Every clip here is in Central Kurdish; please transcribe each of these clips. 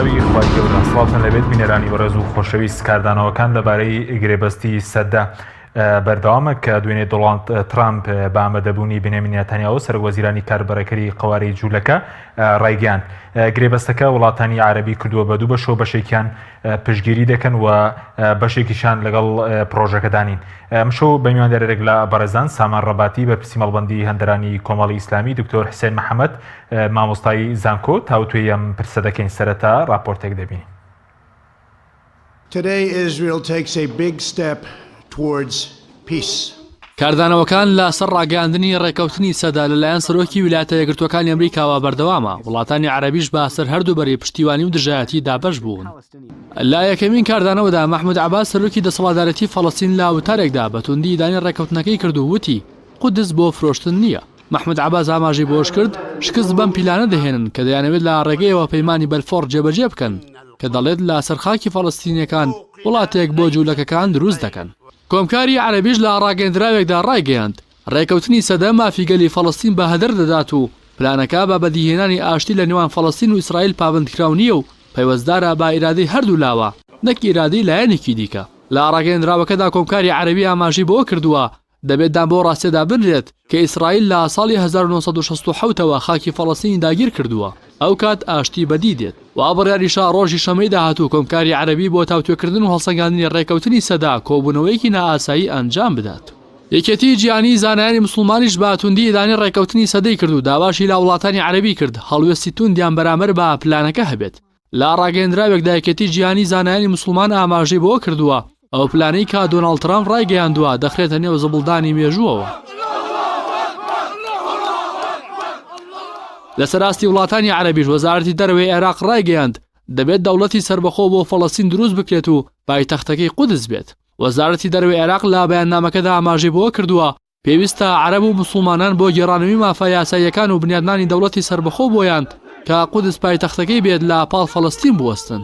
ناوی خوای گەورە سڵاتان لەبێت بینەرانی بەڕێز و خۆشەویست کاردانەوەکان لەبارەی گرێبەستی سەددە بەردەوامە کە دوێنێ دۆناڵد ترامپ بە ئامادەبوونی بنیامین نێتانیاهو سەرۆکوەزیرانی کاربەرەکەری قەوارەی جوولەکە ڕایگەیاند. گرێبەستەکە وڵاتانی عەرەبی کردووە بە دوو بەشەوە، بەشێکیان پشتگیری دەکەن و بەشێکیشان لەگەڵ پرۆژەکەدانین. مشۆ بە میواندارێک لە بەڕێزان سامان ڕەباتی بەرپرسی مەڵبەندی هەندەرانی کۆمەڵی ئیسلامی دکتۆر حسێن محەممەد مامۆستایی زانکۆ تاوتوێ ئەم پرسە دەکەین سەرەتا راپۆرتێک دەبینین. Today Israel takes a big step towards peace. کاردانەوەکان لەسەر ڕاگەاندنی ڕێکەوتنی سەدا لەلایەن سەرۆکی ویلایەتە یەکگرتووەکانی ئەمریکاوە بەردەوامە. وڵاتانی عەرەبیش بەسەر هەردوو بەرەی پشتیوانی و دژایەتی دابەش بوون. لە یەکەمین کاردانەوەدا مەحموود عەباس سەرۆکی دەسەڵاتدارەتی فەڵەستین لە وتارێکدا بە توندی دانی ڕێکەوتنەکەی کرد و وتی قودس بۆ فرۆشتن نییە. مەحموود عەباس ئاماژەی بۆش کرد شکست بەم پیلانە دەهێنن کە دەیانەوێت لە ڕێگەیەوە پەیمانی بەلفۆر جێبەجێ بکەن کە دەڵێت لە سەرخاکی فەڵەستینیەکان وڵاتێک بۆ جوولەکەکان دروست دەکەن. کۆمکاری عەرەبیش لە ڕاگەیاندراوێکدا ڕایگەیاند ڕێکەوتنی سەدە مافیگەلی فەڵەستین بە هەدەر دەدات و پلانەکە بە بەدیهێنانی ئاشتی لە نێوان فەڵەستین و ئیسرائیل پابندکراو نییە و پەیوەستدارە بە ئیرادەی هەردوو لاوە نەک ئیرادەی لایەنێکی دیکە. لە ڕاگەیاندراوەکەدا کۆمکاری عەرەبی ئاماژەی بۆ کردووە دەبێت دام بۆ ڕاستێدا بنرێت کە ئیسرائیل لە ساڵی 1967ەوە خاکی فەڵەستین داگیر کردووە. ئەو کات ئاشتی بەدی دێت و ئابڕیاریشا ڕۆژی شەمەی داهاتوو کۆمکاری عەرەبی بۆ تاوتوێکردن و هەڵسەنگاندنی ڕێکەوتنی سەدا کۆبوونەوەیەکی نائاسایی ئەنجام بدات. یەکێتی جیهانی زانایانی موسڵمانیش بە توندی ئیدانی ڕێکەوتنی سەدەی کرد و داواشی لە وڵاتانی عەرەبی کرد هەڵوێستی توندیان بەرامبەر بە پلانەکە هەبێت. لە ڕاگەیاندراوێکدا یەکێتی جیهانی زانایانی موسڵمان ئاماژەی بۆ کردووە ئەو پلانەی کە دۆناڵد ترامپ ڕایگەیاندووە دەخرێتە نێو زەبڵدانی مێژووەوە. لەسەراستی وڵاتانی عەرەبیش وەزارەتی دەرەوەی عێراق ڕایگەیاند دەبێت دەوڵەتی سربەخۆ بۆ فەڵەستین دروست بکرێت و پایتەختەکەی قودس بێت. وەزارەتی دەرەوەی عێراق لە بەیاننامەکەدا ئاماژەی بۆ کردووە پێویستە عەرەب و موسڵمانان بۆ گێڕانەوەی مافە یاساییەکان و بنیادنانی دەوڵەتی سربەخۆ بۆیان کە قودس پایتەختەکەی بێت لە پاڵ فەڵەستین بوەستن.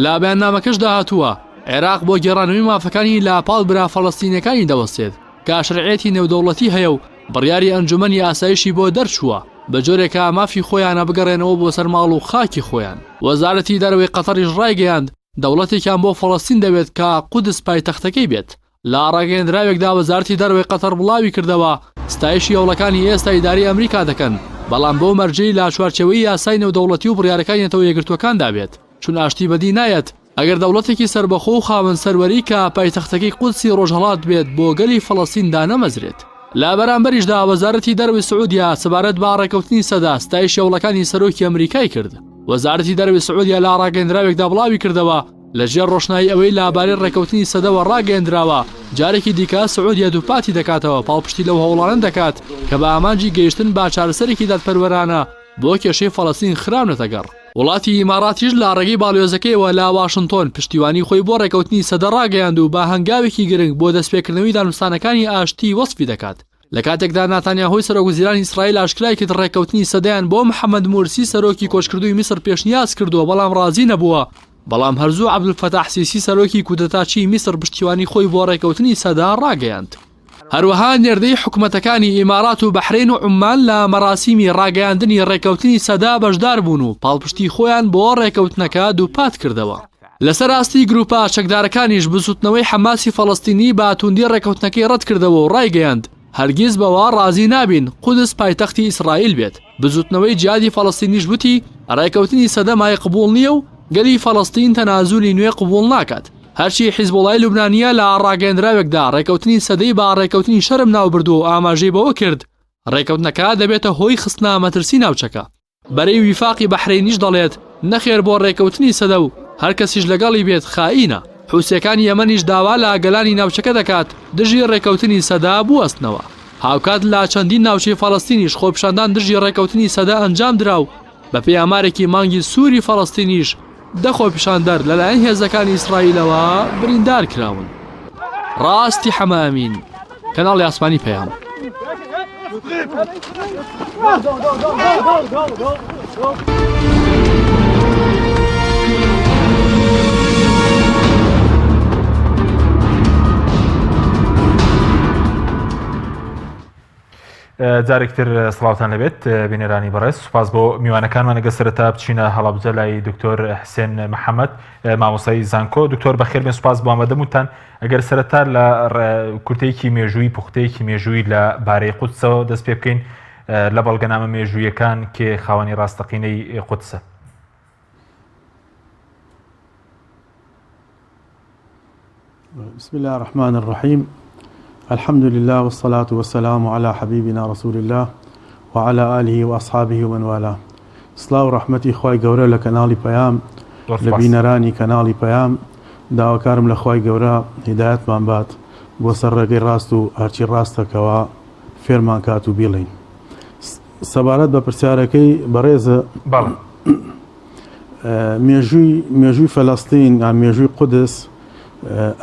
لە بەیاننامەکەشدا هاتووە عێراق بۆ گێڕانەوەی مافەکانی لە پاڵ برا فەڵەستینیەکانی دەوەستێت کە شەرعیەتی نێودەوڵەتی هەیە و بڕیاری ئەنجومەنی ئاسایشی بۆ دەرچووە بە جۆرێکە مافی خۆیانە بگەڕێنەوە بۆ سەرماڵ و خاکی خۆیان. وەزارەتی دەرەوەی قەتەریش ڕایگەیاند دەوڵەتێکیان بۆ فەڵەستین دەوێت کە قودس پایتەختەکەی بێت. لە ڕاگەیاندراوێکدا وەزارەتی دەرەوەی قەتەر بڵاوی کردەوە ستایشی هەوڵەکانی ئێستا ئیداری ئەمریکا دەکەن بەڵام بۆ مەرجەی لا چوارچێوەی یاسای نێودەوڵەتی و بڕیارەکانیەتەوە یەکگرتووەکان دابێت چون ئاشتی بەدی نایەت ئەگەر دەوڵەتێکی سربەخۆ و خاوەن سەروەری کە پایتەختەکەی قودسی ڕۆژهەڵات بێت بۆ گەلی فەڵەستین دانەمەزرێت. لە بەرامبەریشدا وەزارەتی دەرەوەی سعودیا سەبارەت بە ڕێکەوتنی سەدا ستایشی هەوڵەکانی سەرۆکی ئەمریکای کرد. وەزارەتی دەرەوەی سعودیا لە ڕاگەیاندراوێکدا بڵاوی کردەوە لەژێر ڕۆشنایی ئەوەی لەبارەی ڕێکەوتنی سەدەوە ڕاگەیاندراوە جارێکی دیکە سعودیا دووپاتی دەکاتەوە پاڵپشتی لەو هەوڵانە دەکات کە بە ئامانجی گەیشتن با چارەسەرێکی دادپەروەرانە بۆ کێشەی فەڵەستین خراونەتە گەڕ. وڵاتی ئیماراتیش لە ڕێگەی باڵێۆزەکەیەوە لە واشنتۆن پشتیوانی خۆی بۆ ڕێکەوتنی سەدە ڕاگەیاند و بە هەنگاوێکی گرنگ بۆ دەستپێکردنەوەی دانوستانەکانی ئاشتی وەسفی دەکات. لە کاتێکدا ناتانیاهۆی سەرۆکوەزیرانی ئیسرائیل ئاشکرای کرد ڕێکەوتنی سەدەیان بۆ محەممەد مورسی سەرۆکی کۆچکردووی میسر پێشنیاز کردووە بەڵام ڕازی نەبووە. بەڵام هەرزوو عەبدولفەتاح سیسی سەرۆکی کودەتاچی میسر پشتیوانی خۆی بۆ ڕێکەوتنی سەدا ڕاگەیاند. هەروەها نێردەی حکومەتەکانی ئیمارات و بەحرین و عومان لە مەراسیمی ڕاگەیاندنی ڕێکەوتنی سەدا بەشدار بوون و پاڵپشتی خۆیان بۆ ڕێکەوتنەکە دووپات کردەوە. لەسەر ئاستی گروپە چەکدارەکانیش بسوتنەوەی حەماسی فەڵەستینی بە توندی ڕێکەوتنەکەی ڕەت کردەوە و ڕایگەیاند هەرگیز بەوە ڕازی نابین قودس پایتەختی ئیسرائیل بێت. بزوتنەوەی جیهادی فەڵەستینیش وتی ڕێکەوتنی سەدە مای قبوڵ نییە و گەلی فەڵەستین تەنازولی نوێ قبوڵ ناکات. هەرچی حیزبوڵای لوبنانیە لە ڕاگەیاندراوێکدا ڕێکەوتنی سەدەی بە ڕێکەوتنی شەرم ناوبردو و ئاماژەی بەوە کرد ڕێکەوتنەکە دەبێتە هۆی خستنە مەترسی ناوچەکە. بەرەی ویفاقی بەحرینیش دەڵێت نەخێر بۆ ڕێکەوتنی سەدە و هەر کەسیش لەگەڵی بێت خائینە. حوسیەکانی یەمەنیش داوا لە گەلانی ناوچەکە دەکات دژی ڕێکەوتنی سەدا بوەستنەوە. هاوکات لە چەندین ناوچەی فەڵەستینیش خۆپیشاندان دژی ڕێکەوتنی سەدا ئەنجام درا و بە پێی ئامارێکی مانگی سووری فەڵەستینیش خۆپیشاندەر لەلایەن هێزەکانی ئیسرائیلەوە بریندار کراون. ڕاستی حەمامین کەناڵی ئاسمانی پەیام. جارێکتر سڵاوتان لەبێت بینێرانی بەڕێز سوپاس بۆ میوانەکانمان سەرەتا بچینە هەڵەبجە لای دکتۆر حسێن محەممەد مامۆسایی زانکۆ دکتۆر بەخێر بێن سوپاس بۆ ئامادەموتان ئەگەر سەرەتا لە کورتەیەکی مێژووی پوختەیەکی مێژووی لە بارەی قودسەوە دەست پێ بکەین لە بەڵگەنامە مێژوویەکان کێ خاوەنی ڕاستەقینەی قودسە. بسم الله الرحمن الرحيم الحمد لله والصلاة والسلام على حبيبنا رسول الله وعلى آله وأصحابه ومن والاه. سلاو رحمتي خواي گەورە لە کەناڵی پەیام لە بینەرانی کەناڵی پەیام داواکارم لە خواي گەورە هیدایەتمان بات بۆ سەر ڕێگەی ڕاست و هەرچی ڕاستەکەوە فێرمان کات و بیڵین. سەبارەت بە پرسیارەکەی بەڕێزە مێژووی فەلەستین یان مێژووی قودس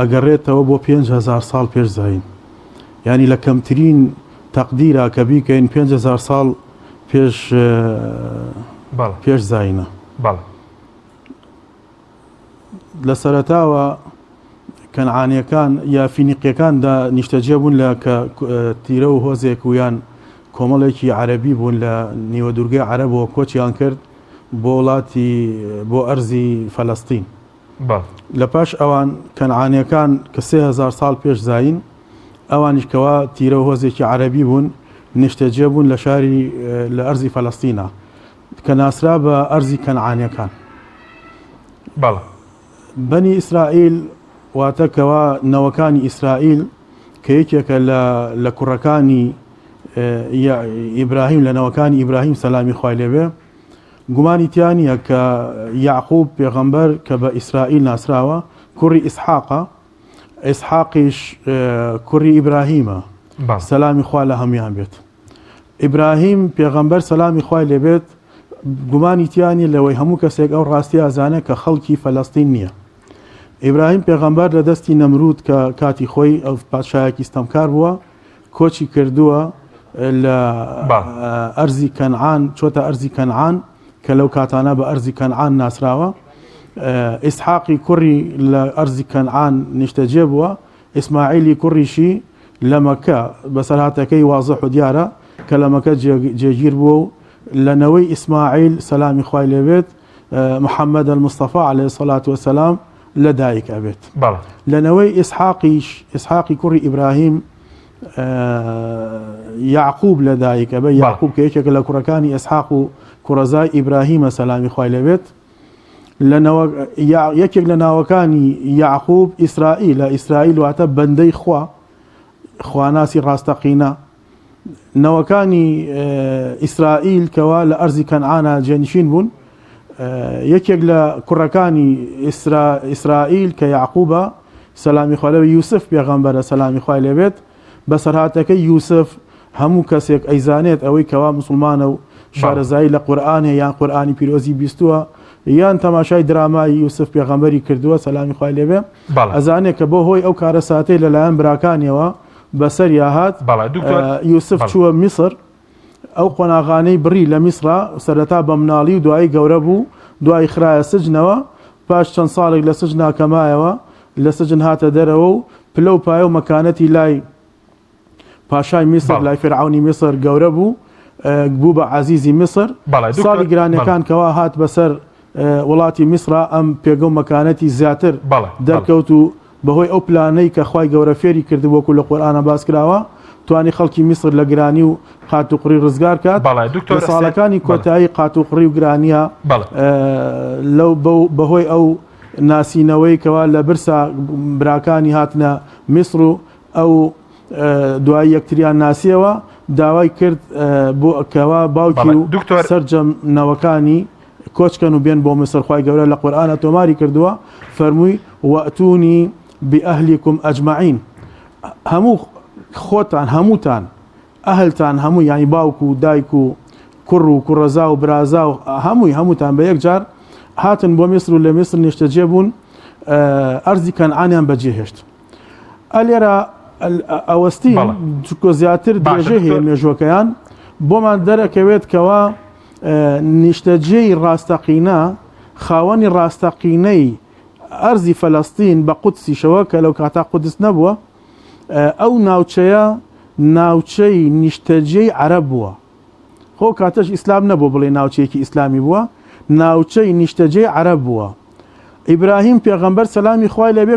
ئەگەڕێتەوە بۆ 5,000 ساڵ پێش زاین، ینی لە کەمترین تەقدیرە کە بیکەین 5,000 ساڵ پێش زاینە. لە سەرەتاوە کەنعانیەکان یا فینیقیەکاندا نیشتەجێ بوون لە کە تیرە و هۆزێک و یان کۆمەڵێکی عەرەبی بوون لە نیوە دوورگەی عەرەبەوە کۆچیان کرد بۆ وڵاتی بۆ ئەرزی فەلەستین. لە پاش ئەوان کەنعانیەکان کە 3,000 ساڵ پێش زاین ئەوانیشکەوە تیرە و هۆزێکی عەرەبی بوون نیشتەجێ بوون لە شاری لە ئەرزی فەلەستینە کە ناسرا بە ئەرزی کەنعانیەکان. بەنی ئیسرائیل واتەکەوە نەوەکانی ئیسرائیل کە یەکێکە لە کوڕەکانی ئیبراهیم لە نەوەکانی ئیبراهیم سەلامی خوای لێبێ گومانی تیانە کە یعقوب پێغەمبەر کە بە ئیسرائیل ناسراوە کوڕی ئیسحاقە، ئیسحاقیش کوڕی ئیبراهیمە سەلامی خوا لە هەمویان بێت. ئیبراهیم پێغەمبەر سەلامی خوای لێبێت گومانی تیانی لەوەی هەموو کەسێک ئەو ڕاستی ئازانە کە خەڵکی فەلەستین نییە. ئیبراهیم پێغەمبەر لە دەستی نەمرود کە کاتی خۆی ئەو پادشایەکی ستەمکار بووە کۆچی کردووە لە ئەرزی کەنعان چۆتە ئەرزی کەنعان کە لەو کاتانە بە ئەرزی کەنعان ناسراوە. ئیسحاقی کوڕی لە ئەرزی کەنعان نیشتەجێ بووە، ئیسماعیلی کوڕیشی لە مەکە بەسەرهاتەکەی وازەح و دیارە کە لە مەکە جێگیر بووە و لەنەوەی ئیسماعیل سەلامی خوای لێبێت محەممەد المستەفا عەلەیهی سەڵات وەسەلام لەدایک ئەبێت. لەنەوەی ئیسحاقی کوڕی ئیبراهیم یعقوب لەدایک ئەبێ. یعقوب کە یەکێک لە کوڕەکانی ئیسحاق و کوڕەزای ئیبراهیمە سەلامی خوای لێبێت. یەکێک لە ناوەکانی یعقوب ئیسرائیلە. ئیسرائیل واتە بەندەی خواناسی ڕاستەقینە. نەوەکانی ئیسرائیل کەوا لە ئەرزی کەنعانە جێنشین بوون. یەکێک لە کوڕەکانی ئیسرائیل کە یعقوبە سەلامی خوای لێبێت یوسف پێغەمبەرە سەلامی خوای لێبێت. بەسەرهاتەکەی یوسف هەموو کەسێک ئەیزانێت ئەوەی کەوا موسڵمانە و شارەزایی لە قورئان هەیە یان قورئانی پیرۆزی بیستووە یان تەماشای درامای یوسف پێغەمبەری کردووە سەلامی خوای لێبێ ئەزانێت کە بۆ هۆی ئەو کارە ساتەی لەلایەن براکانیەوە بەسەریا هات. یوسف چووە میسر، ئەو قۆناغانەی بڕی لە میسرا سەرەتا بە مناڵی و دوایی گەورە بوو، دوای خرایە سجنەوە، پاش چەند ساڵێک لە سجنا کەمایەوە لە سجن هاتە دەرەوە و پلە و پایە و مەکانەتی لای پاشای میسر لای فێرعەونی میسر گەورە بوو بوو بە عەزیزی میسر. ساڵی گرانەکان کەوا هات بەسەر وڵاتی میسرا ئەم پێگە و مەکانەتی زیاتر دەرکەوت و بەهۆی ئەو پلانەی کە خوای گەورە فێری کرد وەکو لە قورئانە باس کراوە توانی خەڵکی میسر لە گرانی و قاتوقڕی ڕزگار کات. لە ساڵەکانی کۆتایی قاتوقڕی و گرانیە بەهۆی ئەو ناسینەوەی کەوا لە برسا براکانی هاتنە میسر و ئەو دوای یەکتریان ناسیەوە داوای کرد بۆ کەوا باوکی و سەرجەم نەوەکانی کۆچکەن و بێن بۆ میسر. خوای گەورە لە قورئانە تۆماری کردووە فەرمووی وەئتونی بئەهلیکم ئەجمەعین. هەموو خۆتان هەمووتان ئەهلتان هەموو یانی باوک و دایک و کوڕ و کوڕەزا و برازا و هەمووتان بە یەکجار هاتن بۆ میسر و لە میسر نیشتەجێ بوون ئەرزی کەنعانیان بەجێهێشت. ئەلێرە ئەوەستی چکۆ زیاتر درێژە هەیە مێژوەکەیان بۆمان دەرەکەوێت کەوا نیشتەجێی ڕاستەقینە خاوەنی ڕاستەقینەی ئەرزی فەلەستین بە قودسیشەوە کە لەو کاتا قودس نەبووە ئەو ناوچەیە ناوچەی نیشتەجێی عەرەب بووە. خۆ کاتەش ئیسلام نەبوو بڵێ ناوچەیەکی ئیسلامی بووە، ناوچەی نیشتەجێی عەرەب بووە. ئیبراهیم پێغەمبەر سەلامی خوای لەبێ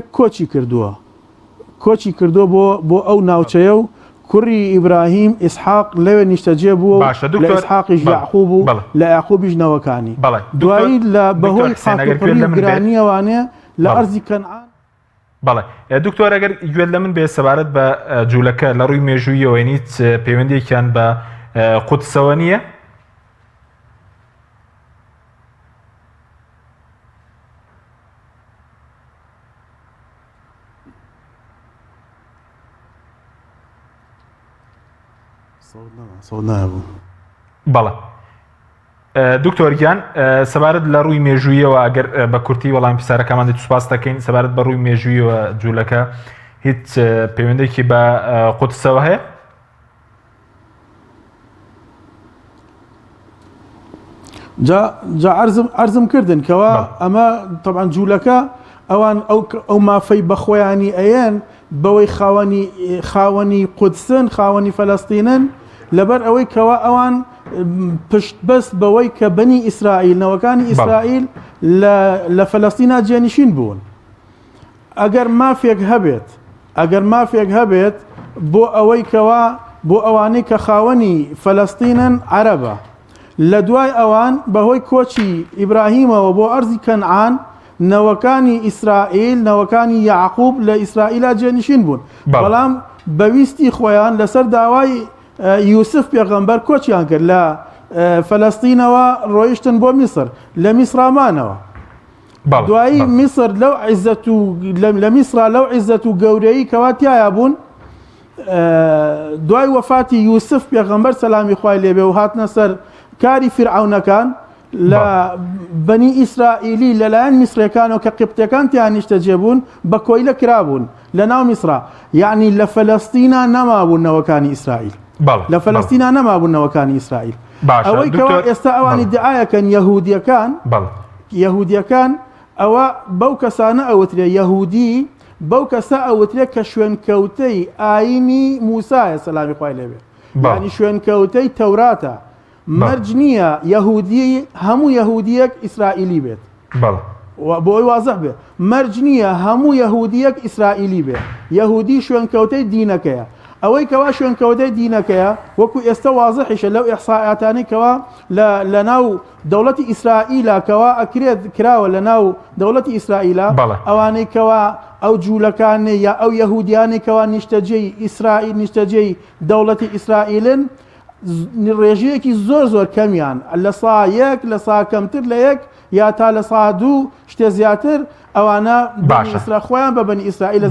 کۆچی کردووە بۆ ئەو ناوچەیە و کوڕی ئیبراهیم ئیسحاق لەوێ نیشتەجێ بووە لە ئیسحاقیش یعقوب و لە یعقوبیش نەوەکانی. دوایی لە بەهۆی خاکوپڕی و گرانیەوانەیە لە ئەرزی کەنعان. بەڵێ دکتۆر ئەگەر گوێت لە من بێ سەبارەت بە جوولەکە لە ڕووی مێژوویەوە نیت پەیوەندێکیان بە قودسەوە نییە؟ بەڵێ دکتۆریان سەبارەت لە ڕووی مێژوویەوە ئەگەر بە کورتی وەڵامی پرسیارەکەمان دێت سوپاس دەکەین سەبارەت بە ڕووی مێژوویەوە جوولەکە هیچ پەیوەندێکی بە قودسەوە هەیە؟ جا عەرزم کردن کەوا ئەمە طبعاً جوولەکە ئەوان ئەو مافەی بەخۆیانی ئەیەن بەوەی خاوەنی قودسن خاوەنی فەلەستینن لەبەر ئەوەی کەوا ئەوان پشت بەست بەوەی کە بەنی ئیسرائیل نەوەکانی ئیسرائیل لە فەلەستینا جێنشین بوون. ئەگەر مافێک هەبێت بۆ ئەوەی کەوا بۆ ئەوانەی کە خاوەنی فەلەستینن عەرەبە لە دوای ئەوان بەهۆی کۆچی ئیبراهیمەوە بۆ ئەرزی کەنعان نەوەکانی ئیسرائیل نەوەکانی یعقوب لە ئیسرائیلا جێنشین بوون. بەڵام بەویستی خۆیان لەسەر داوای یوسف پێغەمبەر کۆچیان کرد لە فەلەستینەوە ڕۆیشتن بۆ میسر لە میسرامانەوە. دوایی میسر لە میسرا لەو عیزەت و گەورەیی کەوا تایە بوون دوای وەفاتی یوسف پێغەمبەر سەلامی خوای لێبێ و هاتنە سەر کاری فرعونەکان لە بەنی ئیسرائیلی لەلایەن میسرەکانەوە کە قبتەکان تیان نیشتەجێ بوون بە کۆیلە کرابوون لە ناو میسرا. یعنی لە فەلەستینا نەمابوون نەوەکانی ئیسرائیل لە فەلەستینا نەمابوون نەوەکانی ئیسرائیل. ئەوەی کەوا ئێستا ئەوانی دعایەکەن یەهودیەکان ئەوە بەو کەسانە ئەوترێ یەهودی بەو کەسە ئەوترێ کە شوێنکەوتەی ئاینی موسایە سەلامی خوای لێبێ یعنی شوێنکەوتەی تەوراتە. مەرج نییە یەهودی هەموو یەهودیەک ئیسرائیلی بێت بۆی وازەح بێ مەرج نییە هەموو یەهودیەک ئیسرائیلی بێ. یەهودی شوێنکەوتەی دینەکەیە. ئەوەی کەوا شوێنکەوتەی دینەکەیە وەکو ئێستا وازەحیشە لەو ئیحسائیاتانەی کەوا لە ناو دەوڵەتی ئیسرائیلە کەوا ئەکرێت کراوە لە ناو دەوڵەتی ئیسرائیلە ئەوانەی کەوا ئەو جوولەکانی یا ئەو یەهودیانی کەوا نیشتەجێی ئیسرائیل نیشتەجێی دەوڵەتی ئیسرائیلن ڕێژەیەکی زۆر کەمیان لە سا یەک لە سا کەمتر لە یەک یا تا لە سا دوو شتێ زیاتر ئەوانە خۆیان بە بەنی ئیسرائیل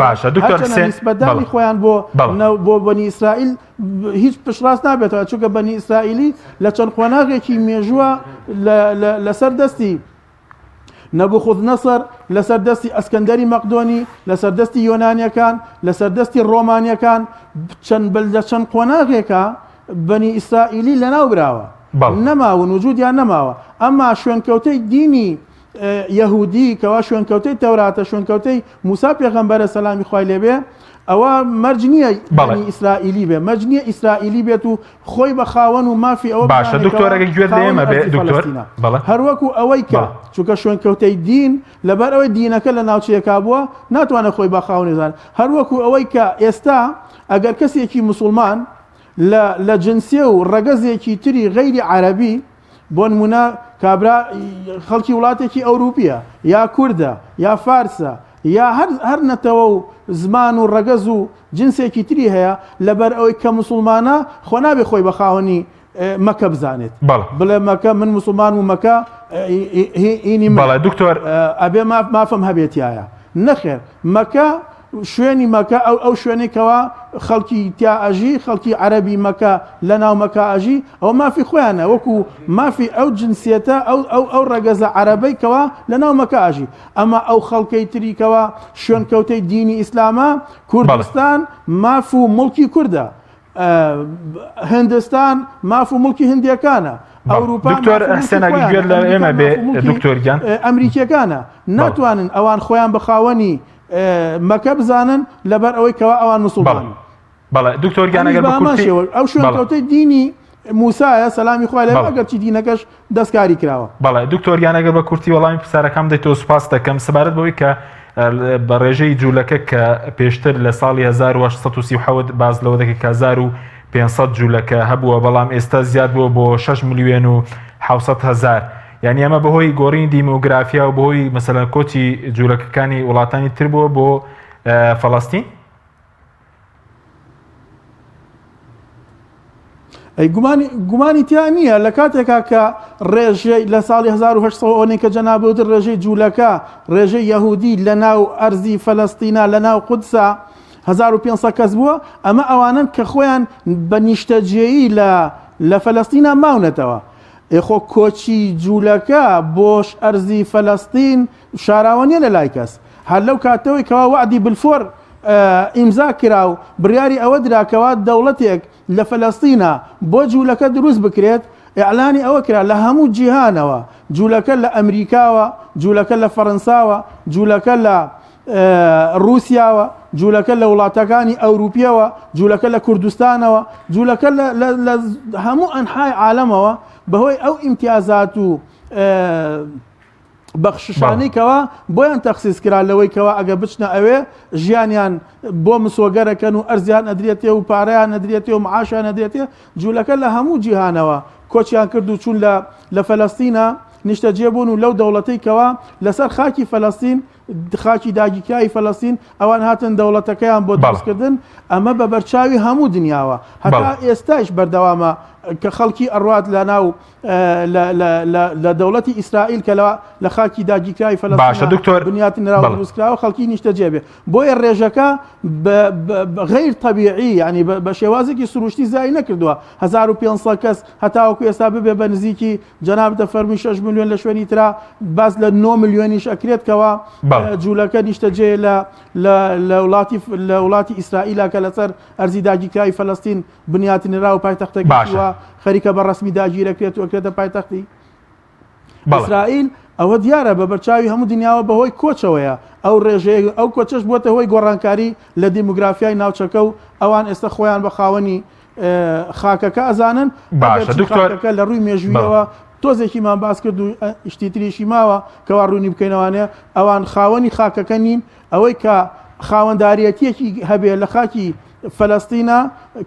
نسبەتدانی خۆیان بۆ بەنی ئیسرائیل هیچ پشتڕاست نابێتەوە چونکە بەنی ئیسرائیلی لە چەند خۆناغێکی مێژووە لەسەر دەستی نەبوخودنەسەر لەسەر دەستی ئەسکەندەری مەقدۆنی لەسەر دەستی یۆنانیەکان لەسەر دەستی ڕۆمانیەکان لە چەند قۆناغێکە بەنی ئیسرائیلی لەناو براوە نەماون وجودیان نەماوە. ئەمما شوێنکەوتەی دینی یەهودی کەوا شوێنکەوتەی تەوراتە شوێنکەوتەی موسا پێغەمبەرە سەلامی خوای لێبێ ئەوە مەرج نییە بەنی ئیسرائیلی بێ مەرج نییە ئیسرائیلی بێت و خۆی بە خاوەن و مافی ئەوە باشە دکتۆرەکە گوێ دێمە بێ دکتۆر هەروەکو ئەوەی کە چونکە شوێنکەوتەی دین لەبەر ئەوەی دینەکە لە ناوچەیەکا بووە ناتوانێت خۆی بە خاوەنی زان. هەروەکو ئەوەی کە ئێستا ئەگەر کەسێکی موسڵمان لە جنسیە و ڕەگەزێکی تری غەیری عەرەبی بۆ نمونە کابرا خەڵکی وڵاتێکی ئەوروپیە یا کوردە یا فارسە یا هەر نەتەوە و زمان و ڕەگەز و جنسێکی تری هەیە لەبەر ئەوەی کە موسڵمانە خۆ نابێ خۆی بە خاوەنی مەکە بزانێت بڵێ مەکە من موسڵمان و مەکە ئینی دکتۆر ئەبێ مافم هەبێتیایە نەخێر مەکە شوێنی مەکە ئەو شوێنێکەوە خەڵکی تیاژی خەڵکی عەرەبی مەکە لە ناو مەکە ئاژی ئەو مافی خۆیانە وەکو مافی ئەو جنسیەتە ئەو ڕەگەزە عەرەبەیکەوە لە ناو مەکە ئاژی. ئەمە ئەو خەڵکەی تریکەوە شوێنکەوتەی دینی ئیسلامە کوردستان ماف و مڵکی کوردە هندستان ماف و مڵکی هندیەکانە دکتۆر حسێناگی گوێر لە ئێمە بێ دکتۆرگیان ئەمریکیەکانە ناتوانن ئەوان خۆیان بە خاوەنی مەکە بزانن لەبەر ئەوەی کەوا ئەوان موسڵمان بەڵێ دکتۆر گیان ئەگەر بە کورتی ئەو شوێنکەوتەی دینی موسایە سەلامی خوای لێ ئەگەر چی دینەکەش دەستکاری کراوە. بەڵێ دکتۆر گیان ئەگەر بە کورتی وەڵامی پرسیارەکەم دەیتەوە سوپاس دەکەم سەبارەت بەوەی کە بە ڕێژەی جوولەکە کە پێشتر لە ساڵی 1970 باز لەوە دەکە کە 1500 جوولەکە هەبووە بەڵام ئێستا زیاد بووە بۆ 6 ملیۆن و 700,000 یعنی ئەمە بەهۆی گۆڕینی دیمۆگرافیا و بەهۆی مەسەلەن کۆچی جوولەکەکانی وڵاتانی تر بووە بۆ فەڵەستین. گومانی تیا نییە لە کاتێکا کە ڕێژەی لە ساڵی 1970 کە جەنابوتر ڕێژەی جوولەکە ڕێژەی یەهودی لە ناو ئەرزی فەلەستینە لە ناو قودسە 1500 کەس بووە ئەمە ئەوانن کە خۆیان بە نیشتەجێیی لە فەلەستینە ماونەتەوە. خۆ کۆچی جوولەکە بۆش ئەرزی فەلەستین شاراوە لە لای کەس هەر لەو کاتەوەی کەوا وعدی بلفۆر ئیمزا کرا و بڕیاری ئەوە دراکەوە دەوڵەتێک لە فەلەستینە بۆ جوولەکە دروست بکرێت ئیعلانی ئەوە کرا لە هەموو جیهانەوە جوولەکە لە ئەمریکاوە جوولەکە لە فەڕەنساوە جوولەکە لە رووسیاوە جوولەکە لە وڵاتەکانی ئەوروپیەوە جوولەکە لە کوردستانەوە جوولەکە لە هەموو ئەنحای عالەمەوە بەهۆی ئەو ئیمتیازات و بەخششانەیەکەوە بۆیان تەخسیس کرا لەوەی کەەوە ئەگە بچنە ئەوێ ژیانیان بۆ مسۆگەرەکەن و ئەرزیان ئەدرێتێ و پارەیان نەدرێتێ و معاشیان نەدرێتێ جوولەکە لە هەموو جیهانەوە کۆچیان کرد و چوون لە فەلەستینە نیشتەجێ بوون و لەو دەوڵەتەی کەوا لەسەر خاکی فەلەستین خاکی داگیرکراوی فەلەستین ئەوان هاتن دەوڵەتەکەیان بۆ دروستکردن ئەمە بە بەرچاوی هەموو دنیاوە هەتا ئێستاش بەردەوامە کە خەڵکی ئەڕوات لە ناو لە دەوڵەتی ئیسرائیل کە لە خاکی داگیرکراوی فەلەستین بنیاتی نراوە دروستکراوە خەڵکی نیشتەجێ بێ بۆیە ڕێژەکە غەیر تەبیعی ینی بە شێوازێکی سروشتی زای نەکردووە 1500 کەس هەتاوەکو ئێستا ببێ بە نزیکی جەناب دەفەرمی 6 ملیۆن لە شوێنی ترا باز لە 9 ملیۆنیش ئەکرێتکەوە جوولەکە نیشتەجێ لە وڵاتی ئیسرائیلە کە لەسەر ئەرزی داگیرکراوی فەلەستین بنیاتی نراوە پایتەختێکوە خەریکە بە ڕسمی داگیرەکرێت و ئەکرێتە پایتەختی ئیسرائیل ئەوە دیارە بە بەرچاوی هەموو دنیاوە بەهۆی کۆچەوەیە ئەو ڕێژەیە ئەو کۆچەش بووەتە هۆی گۆڕانکاری لە دیموگرافیای ناوچەکە و ئەوان ئێستا خۆیان بە خاوەنی خاکەکە ئەزانن خاکەکە لە ڕووی مێژوویەوە تۆزێکیمان باس کرد و شتیتریشی ماوە کەوا ڕوونی بکەینەوانێ ئەوان خاوەنی خاکەکە نین ئەوەی کە خاوەنداریەتیەکی هەبێ لە خاکی فەلەستینە